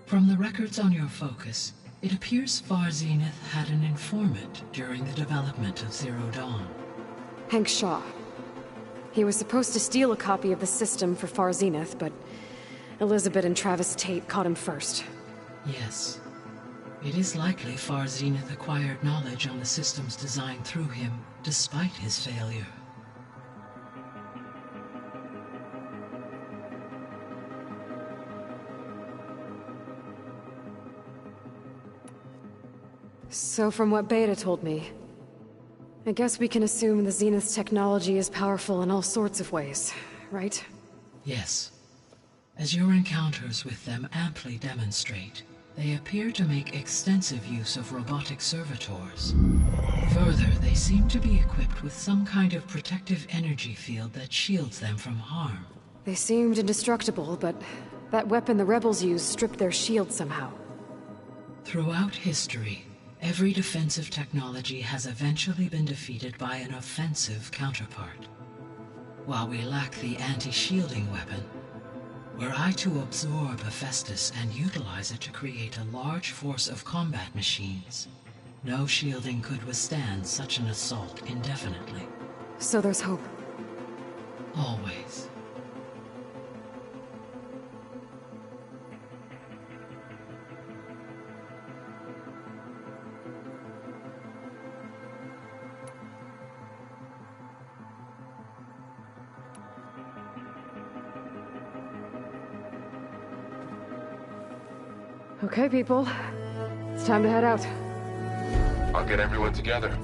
K: From the records on your focus, it appears Far Zenith had an informant during the development of Zero Dawn.
C: Hank Shaw. He was supposed to steal a copy of the system for Far Zenith, but Elizabeth and Travis Tate caught him first.
K: Yes. It is likely Far Zenith acquired knowledge on the systems designed through him, despite his failure.
C: So from what Beta told me, I guess we can assume the Zenith's technology is powerful in all sorts of ways, right?
K: Yes. As your encounters with them amply demonstrate, they appear to make extensive use of robotic servitors. Further, they seem to be equipped with some kind of protective energy field that shields them from harm.
C: They seemed indestructible, but that weapon the rebels used stripped their shield somehow.
K: Throughout history, every defensive technology has eventually been defeated by an offensive counterpart. While we lack the anti-shielding weapon, were I to absorb Hephaestus and utilize it to create a large force of combat machines, no shielding could withstand such an assault indefinitely.
C: So there's hope.
K: Always.
C: Okay, people. It's time to head out.
J: I'll get everyone together.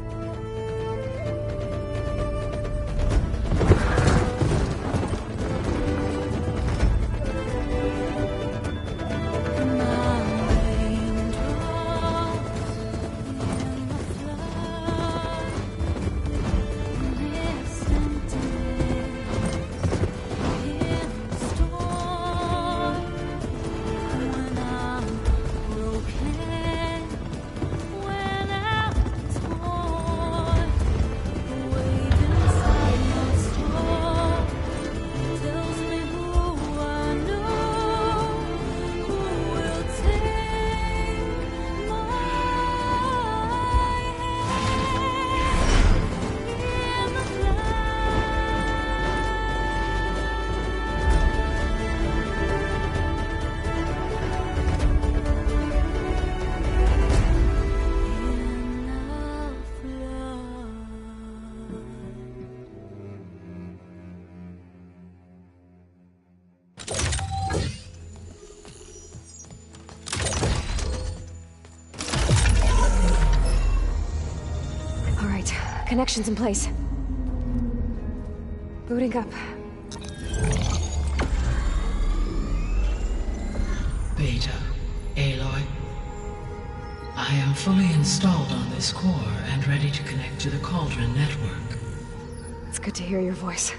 C: Connections in place. Booting up.
K: Beta, Aloy. I am fully installed on this core and ready to connect to the Cauldron network.
C: It's good to hear your voice.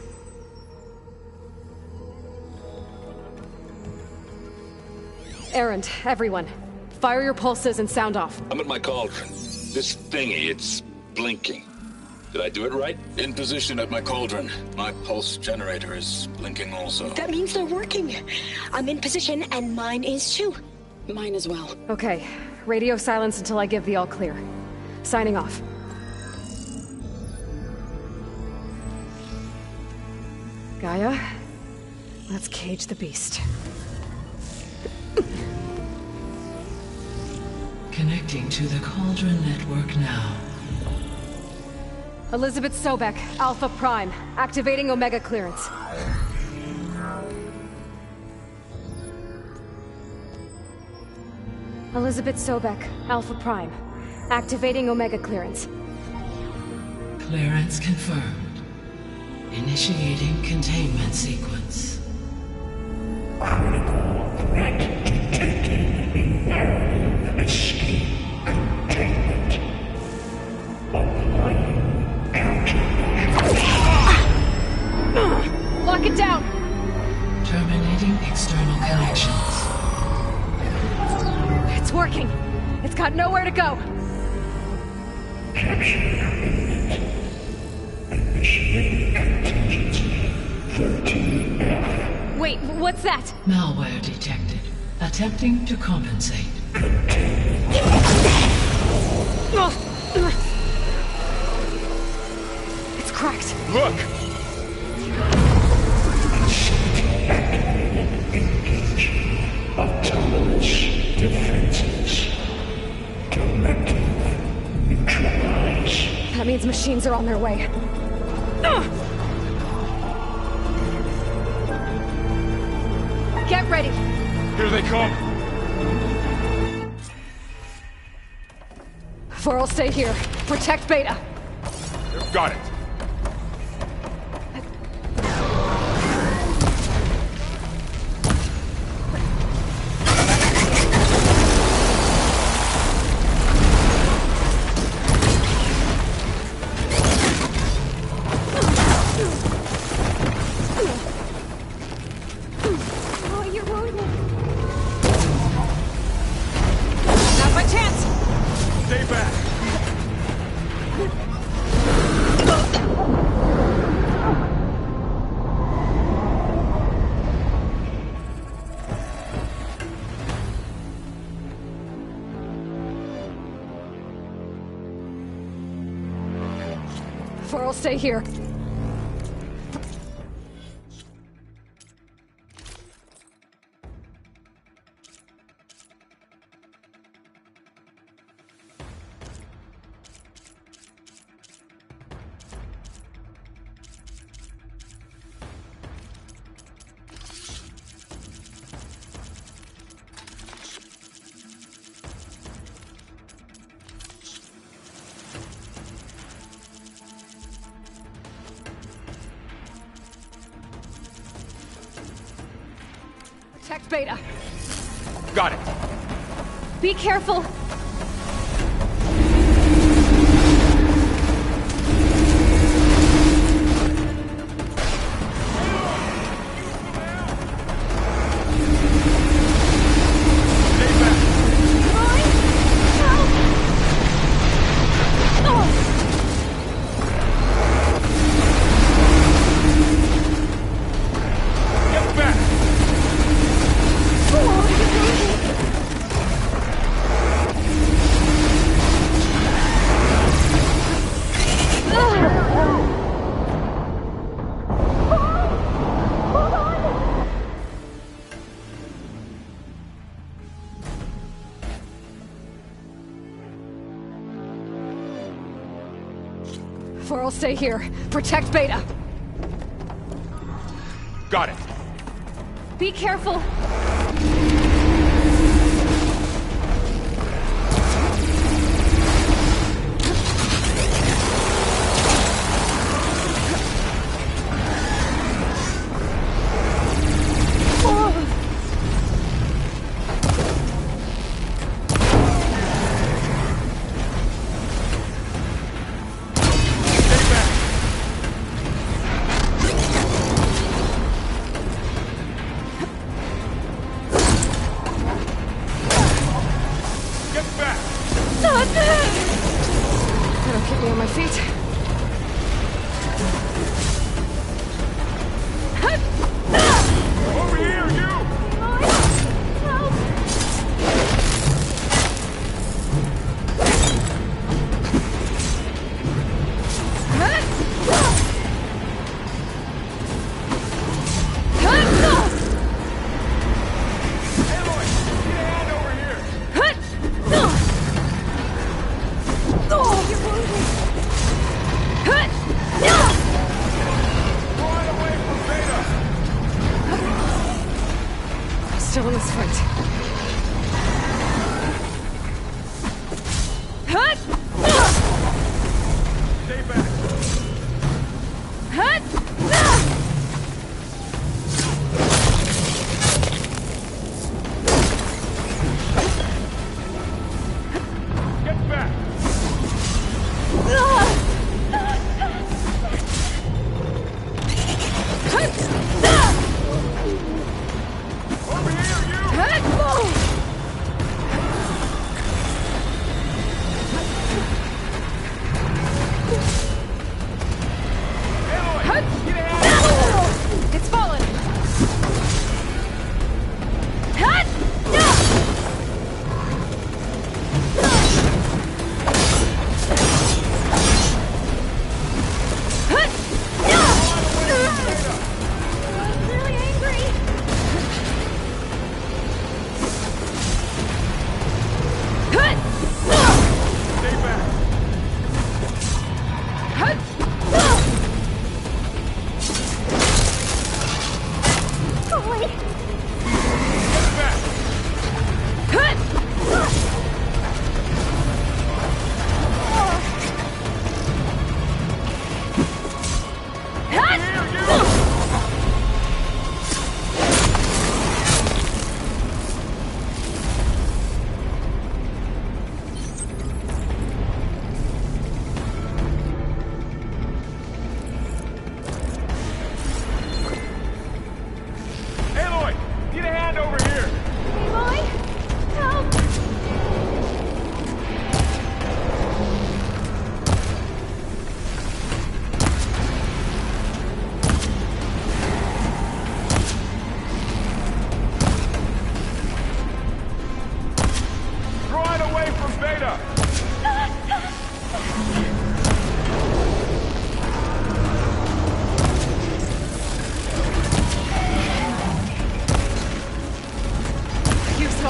C: Erend, everyone. Fire your pulses and sound off.
N: I'm at my Cauldron. This thingy, it's blinking. Did I do it right? In position at my Cauldron. My pulse generator is blinking also.
F: That means they're working. I'm in position, and mine is too. Mine as well.
C: Okay. Radio silence until I give the all clear. Signing off. Gaia, let's cage the beast.
K: Connecting to the Cauldron network now.
C: Elizabeth Sobek, Alpha Prime, activating Omega clearance. Elizabeth Sobek, Alpha Prime, activating Omega clearance.
K: Clearance confirmed. Initiating containment sequence.
I: Critical threat detected. Imperative escape containment. Applying
C: Lock it down!
K: Terminating external connections.
C: It's working! It's got nowhere to go!
I: Capture imminent. Initiating contingency 13F.
C: Wait, what's that?
K: Malware detected. Attempting to compensate.
C: It's cracked.
N: Look!
I: Engage autonomous defenses. Directive neutralize.
C: That means machines are on their way. Get ready!
N: Here they come!
C: Varl, stay here. Protect Beta.
M: Got it.
C: Oh, you're wounded.
O: Not my chance!
M: Stay back.
C: Varl, stay here. Protect Beta.
M: Got it.
C: Be careful.
M: Get back.
C: Varl, stay here. Protect Beta.
M: Got it.
C: Be careful. That'll keep me on my feet.
M: Over here, you! Aloy, get a hand over here! Run away from Beta!
C: Still in this fight.
M: Stay back. Get back. Over here, you!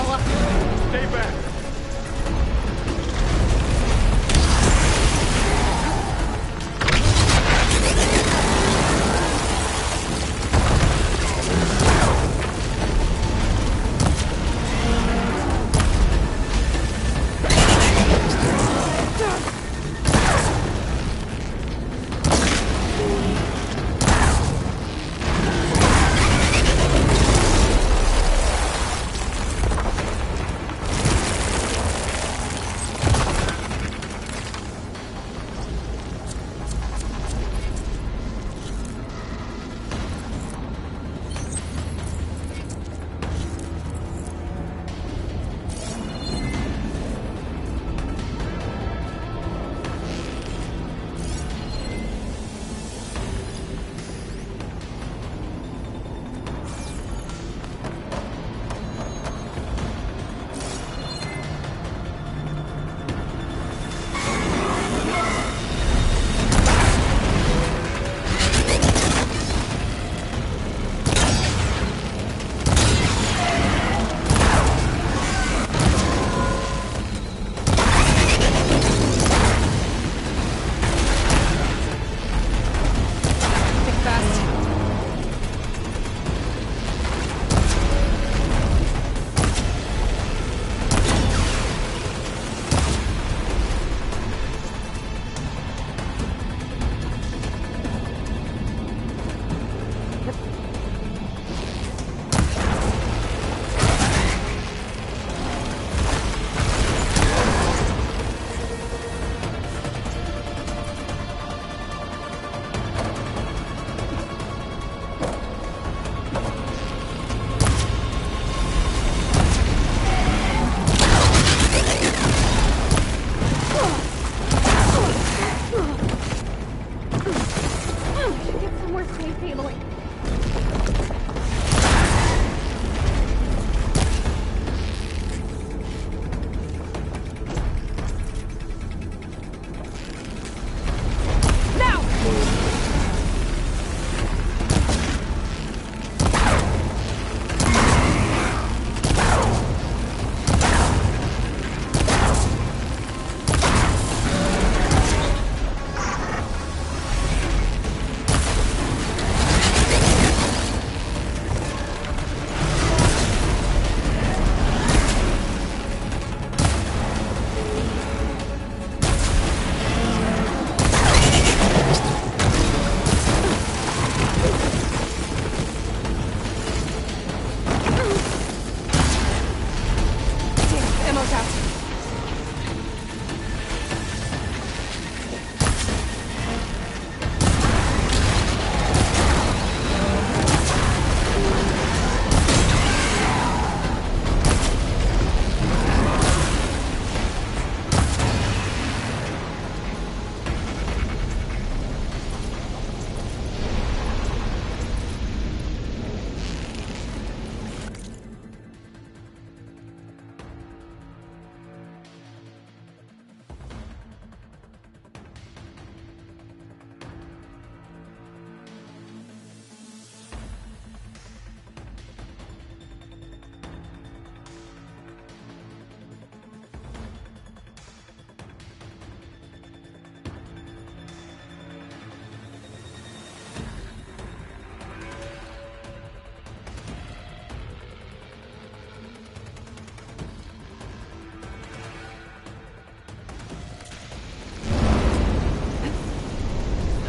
C: fella.
G: Stay back.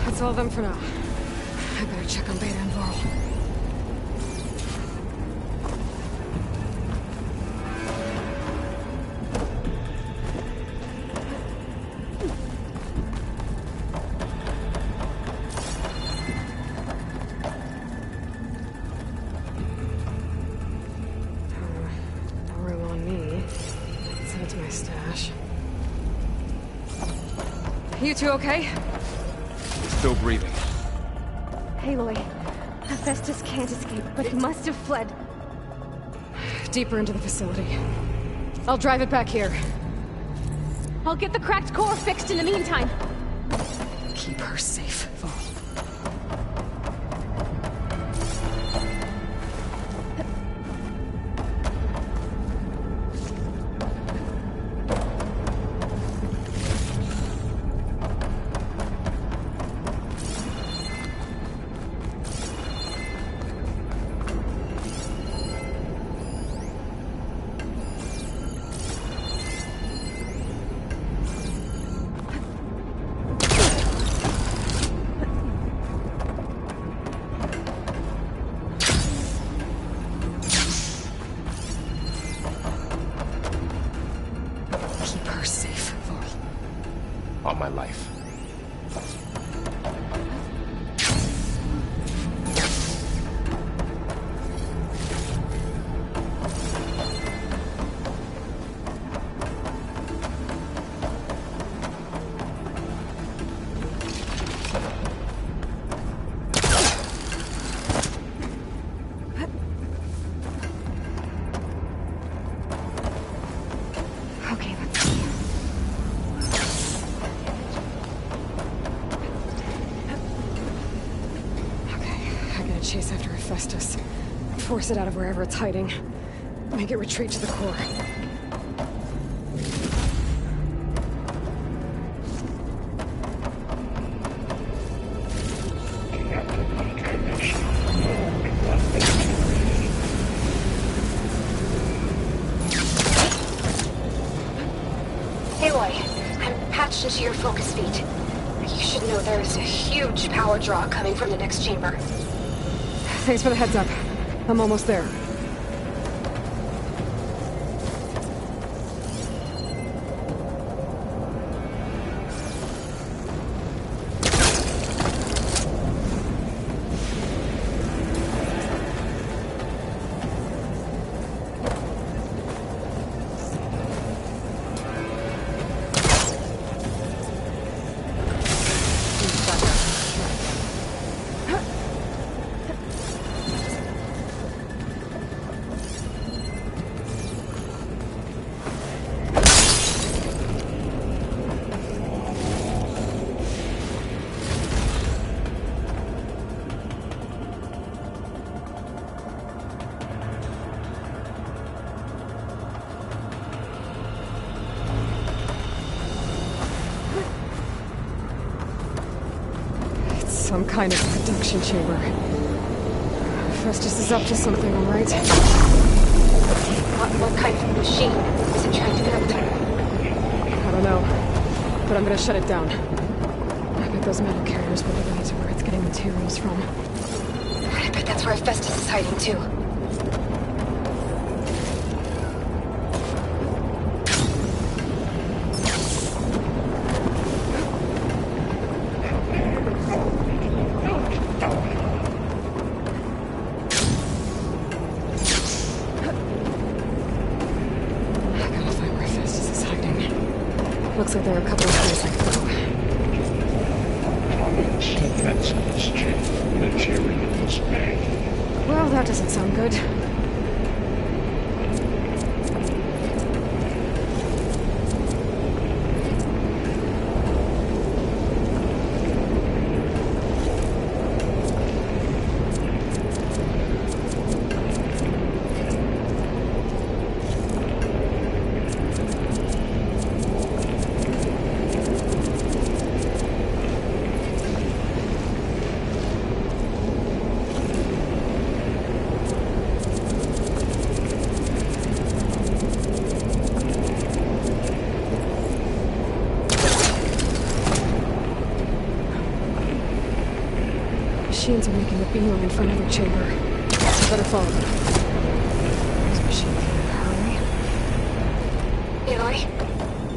C: That's all of them for now. I better check on Beta and Varl. No room on me. Let's head to my stash. You two okay?
M: Still breathing.
P: Aloy, Hephaestus can't escape, but he must have fled.
C: Deeper into the facility. I'll drive it back here.
P: I'll get the cracked core fixed in the meantime.
C: Keep her safe, Varl.
M: on my life.
C: Chase after Hephaestus. Force it out of wherever it's hiding. Make it retreat to the core.
D: Aloy, I'm patched into your focus feed. You should know there's a huge power draw coming from the next chamber.
C: Thanks for the heads up. I'm almost there. Some kind of production chamber. Festus is up to something, all right?
D: What kind of machine is it trying to build?
C: I don't know, but I'm gonna shut it down. I bet those metal carriers will lead to where it's getting materials from.
D: I bet that's where Festus is hiding too.
C: Looks like there are a couple of ways I could go. Well, that doesn't sound good. Machines are making a beeline for another chamber. I better follow them. Those machines hurry.
D: Aloy,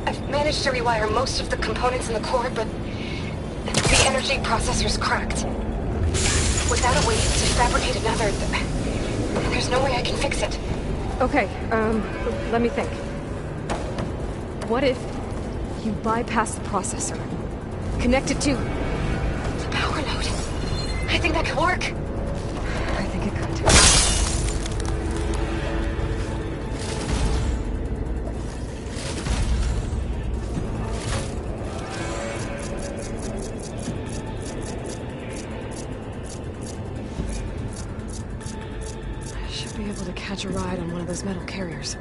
D: I've managed to rewire most of the components in the core, but the energy processor's cracked. Without a way to fabricate another, there's no way I can fix it.
C: Okay, let me think. What if you bypass the processor? Connect it to
D: the power node. I think that could work.
C: I think it could. I should be able to catch a ride on one of those metal carriers.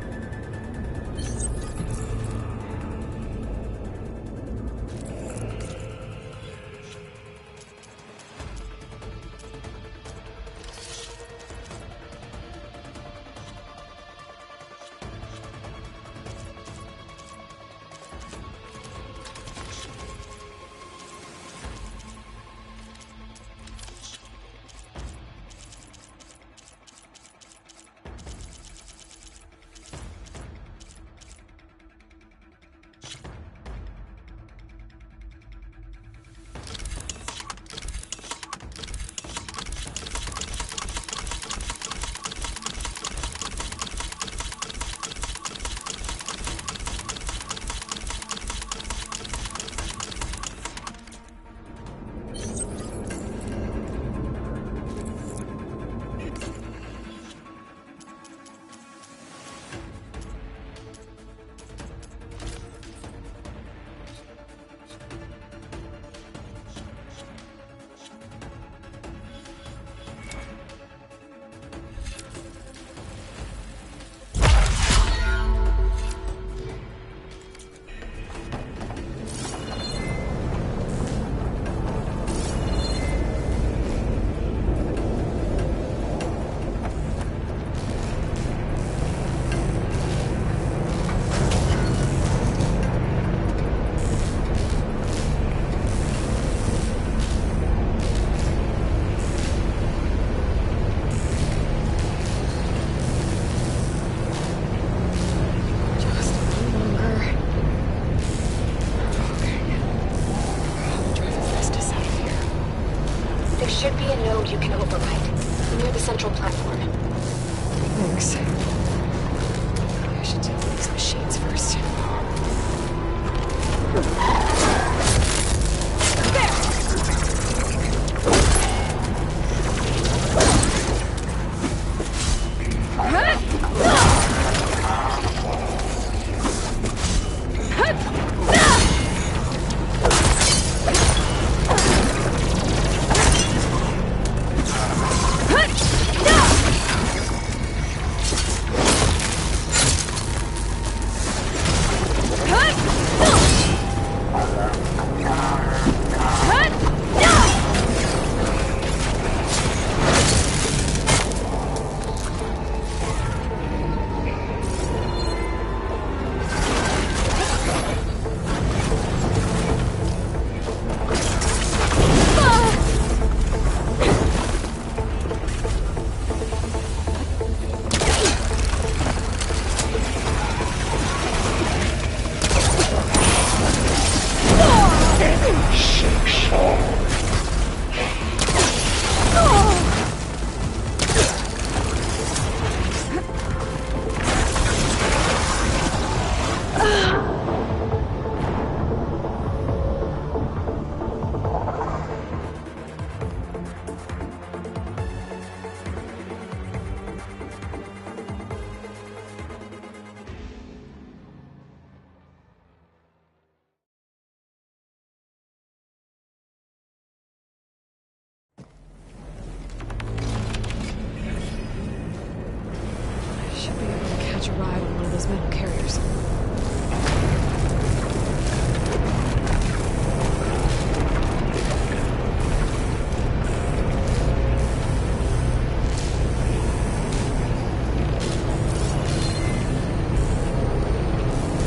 C: Catch a ride on one of those metal carriers.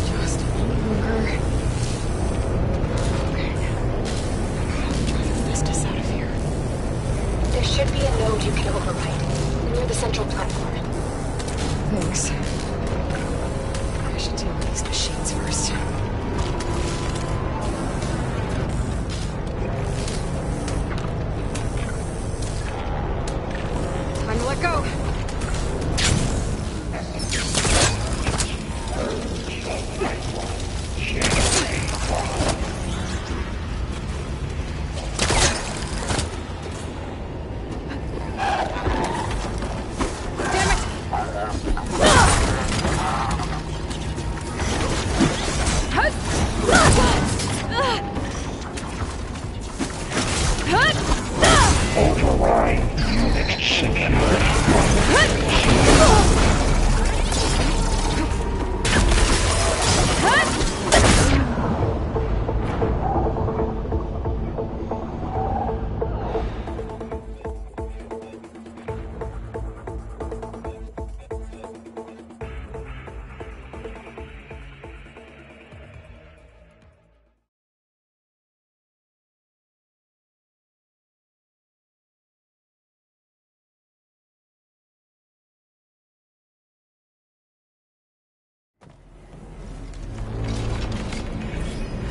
C: Just a little longer. Okay. I'll try to fist us out of here.
D: There should be a node you can override near the central platform.
C: Thanks. I should deal with these machines first. Time to let go.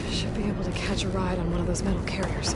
C: Should be able to catch a ride on one of those metal carriers.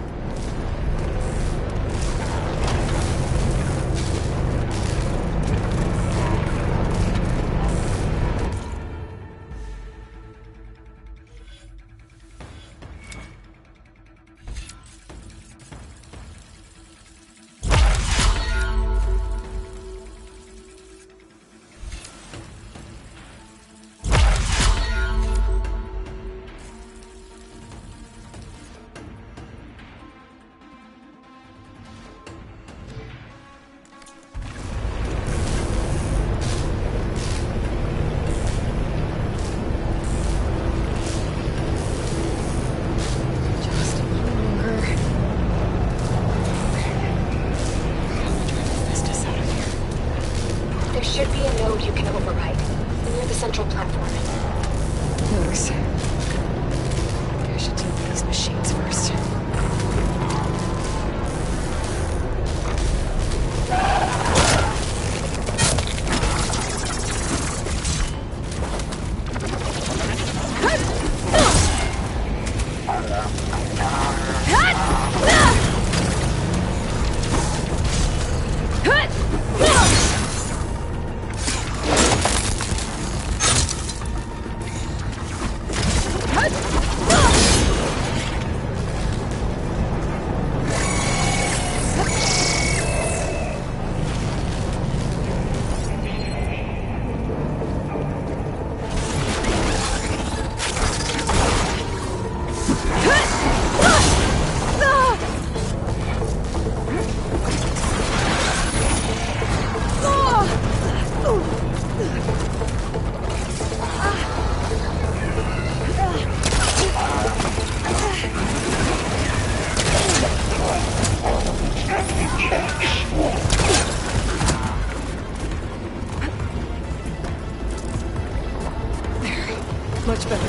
D: There should be a node you can override near the central platform.
C: Thanks. I should deal with these machines first. Much better.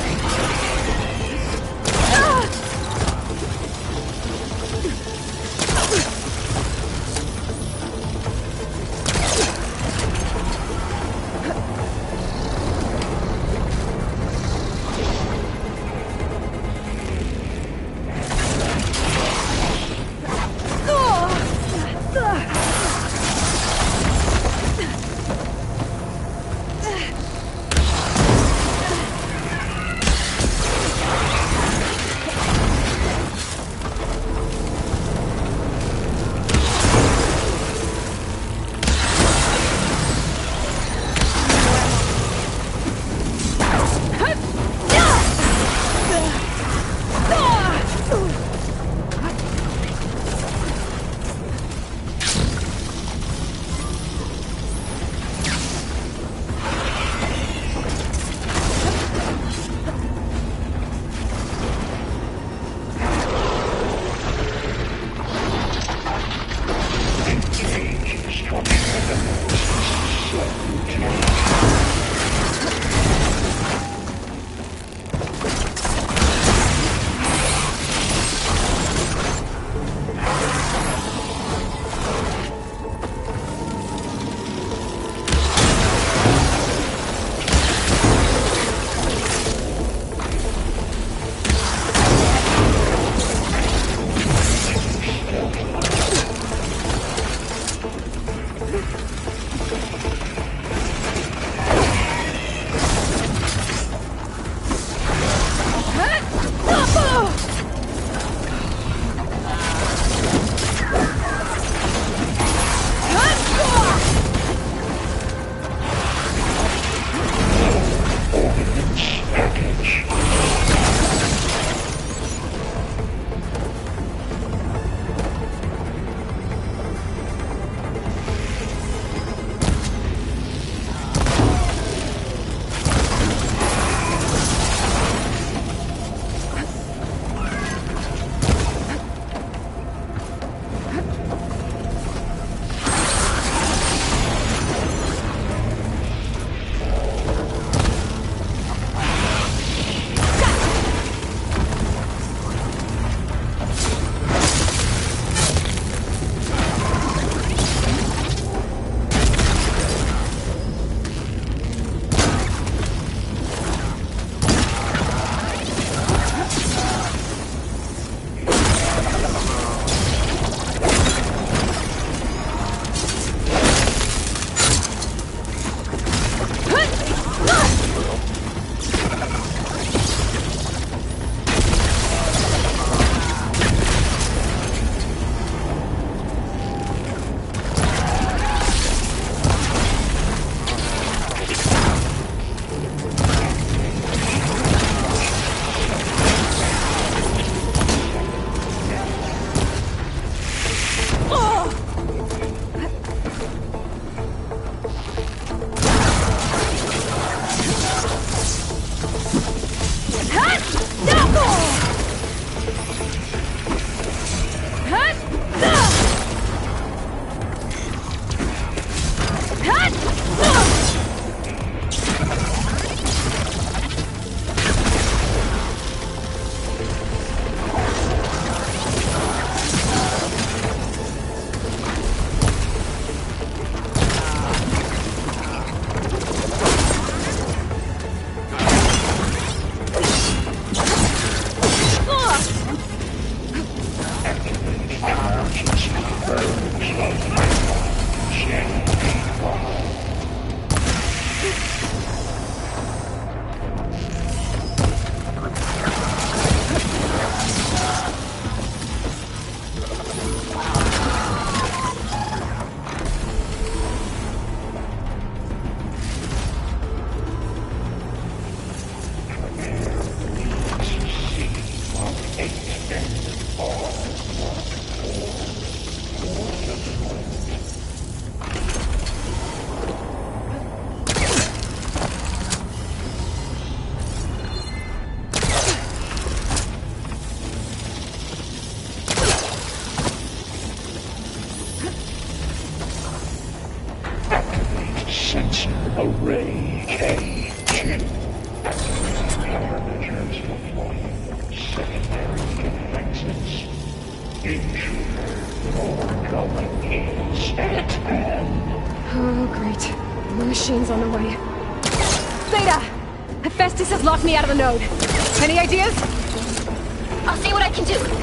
C: Oh, great. The machine's on the way. Beta! Hephaestus has locked me out of the node. Any ideas?
D: I'll see what I can do.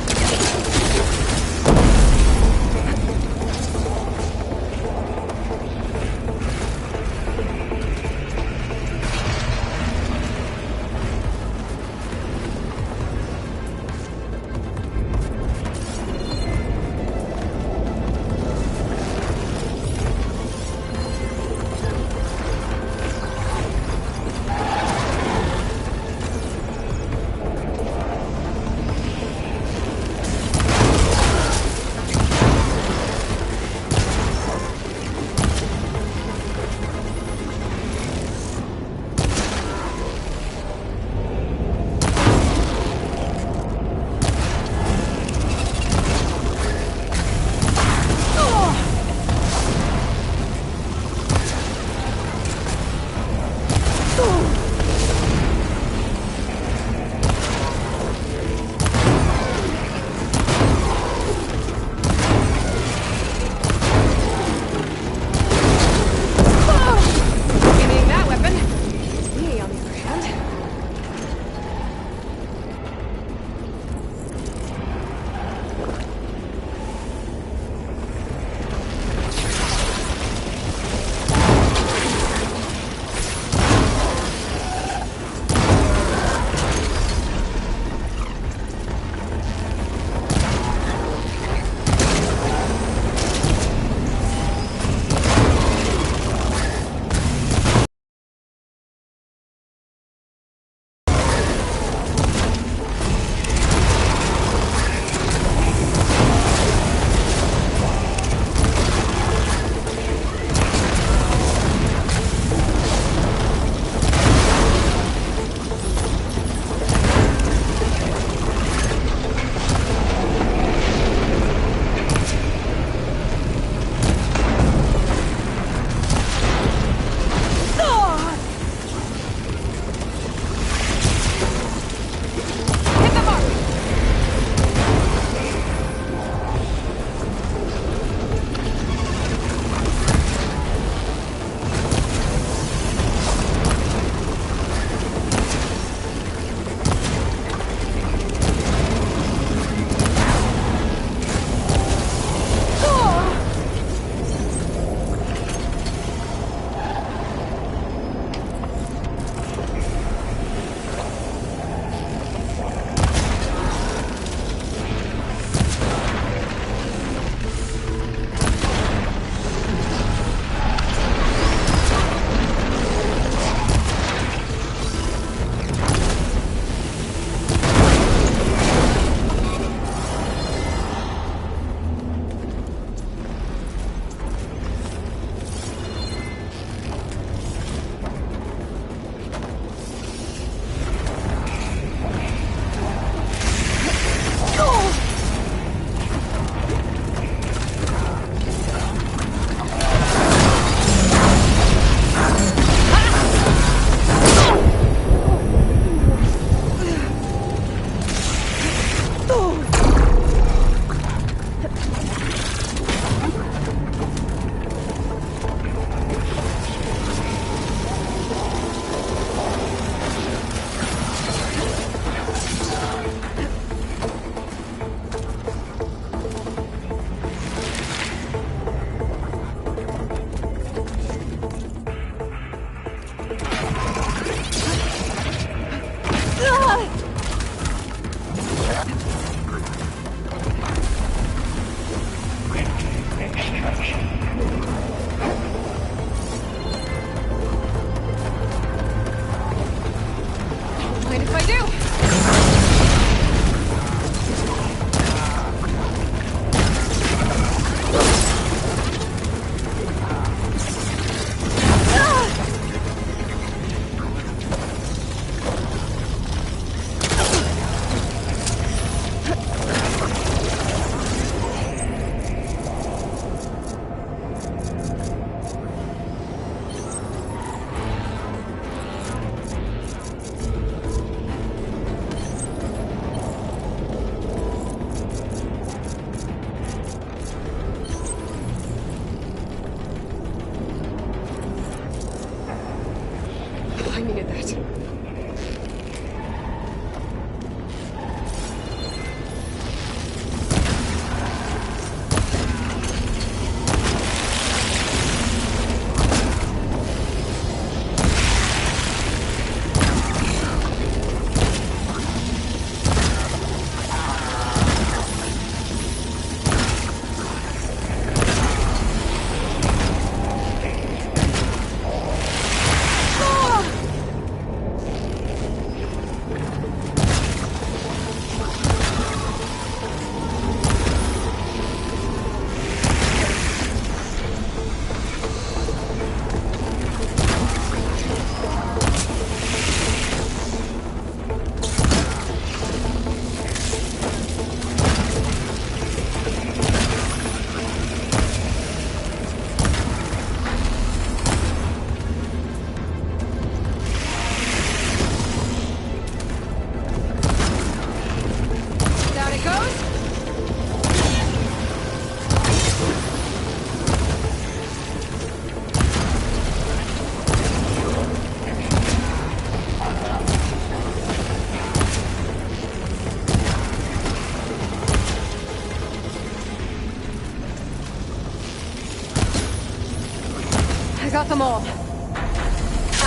C: got them all.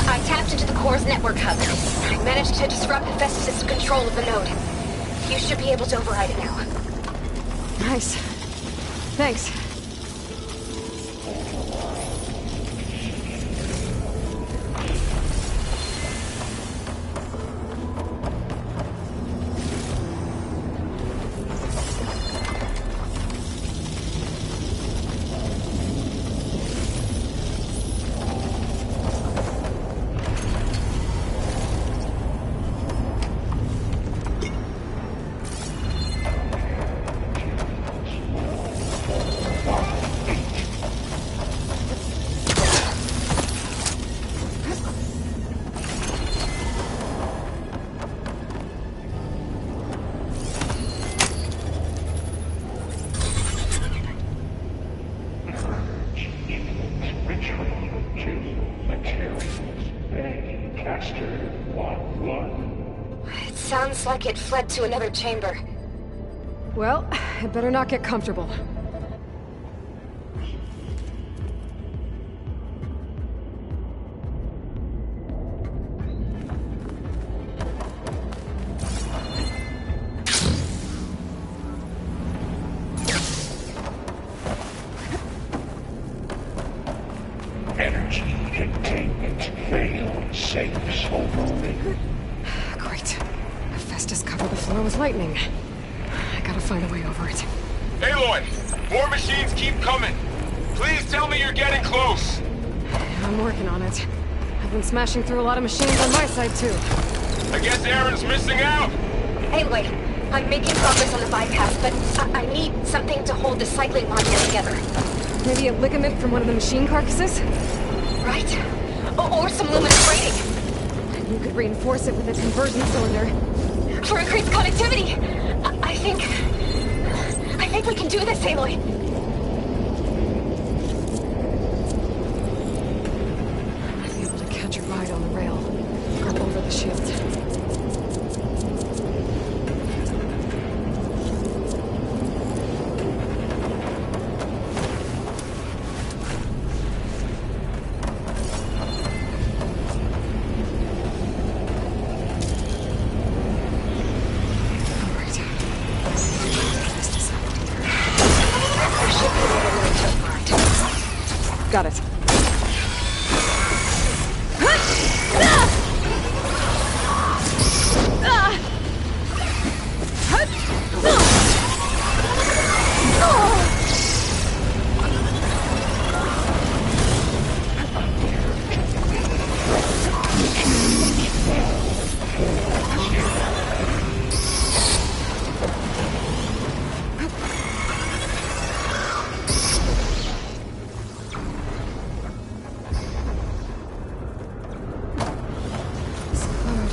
D: I tapped into the core's network hub. I managed to disrupt Hephaestus' control of the node. You should be able to override it now.
C: Nice. Thanks.
D: It sounds like it fled to another chamber.
C: Well, it better not get comfortable.
I: Energy containment failed. Safe overloading.
C: Great. Hephaestus covered the floor with lightning. I gotta find a way over it.
J: Aloy! More machines keep coming! Please tell me you're getting close!
C: I'm working on it. I've been smashing through a lot of machines on my side, too.
J: I guess Aaron's missing out!
D: Anyway, I'm making progress on the bypass, but I need something to hold the cycling module together.
C: Maybe a ligament from one of the machine carcasses?
D: Right. Or some luminous braiding.
C: You could reinforce it with a conversion cylinder.
D: For increased connectivity! I think we can do this, Aloy.
C: I'd be able to catch a ride on the rail. Grab over the shield. Got it.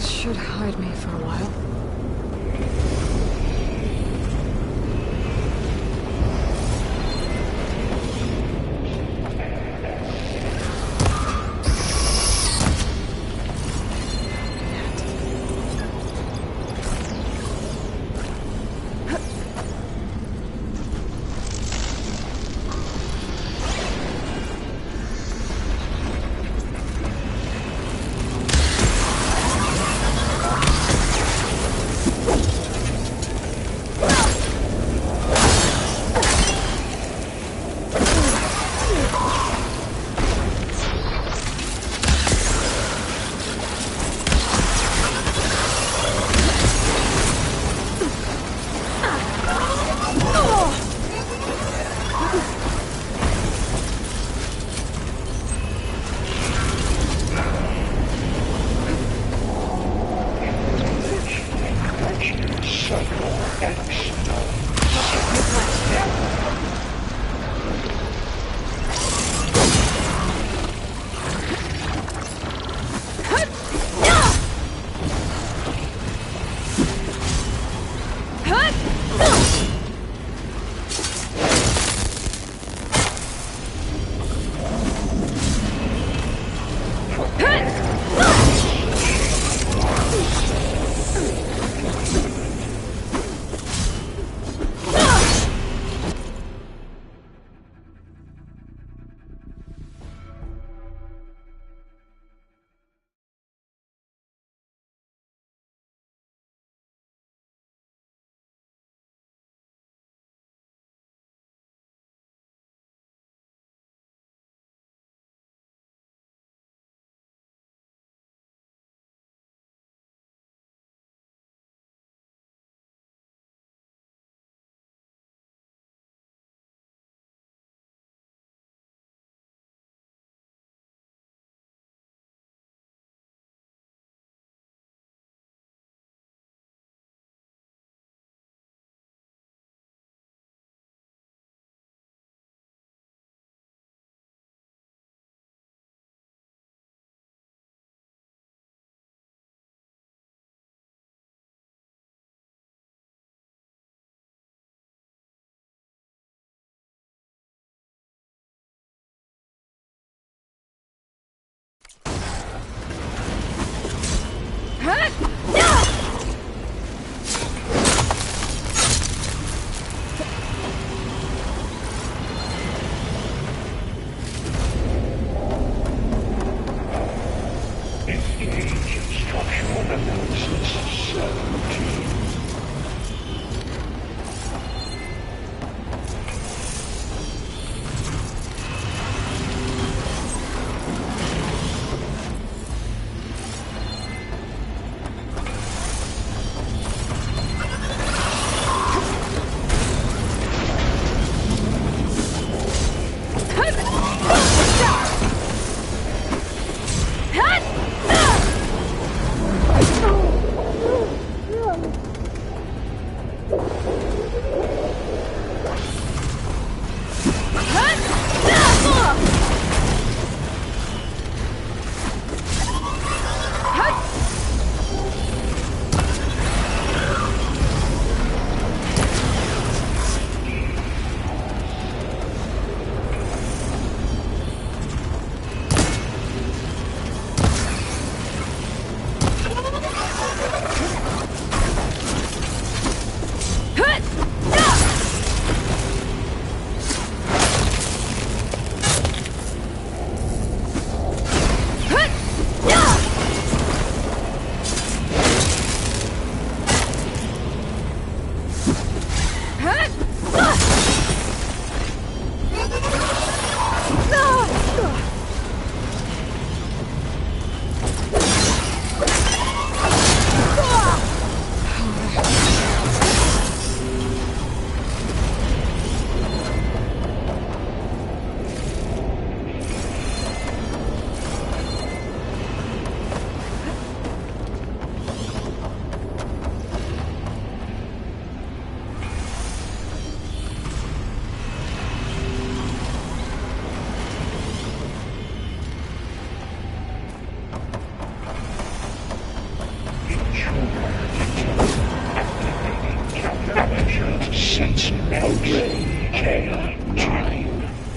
C: Should hide me for a while.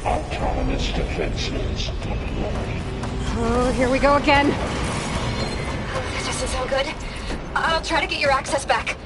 I: Autonomous defenses deployed.
C: Oh, here we go again.
D: This doesn't sound good. I'll try to get your access back.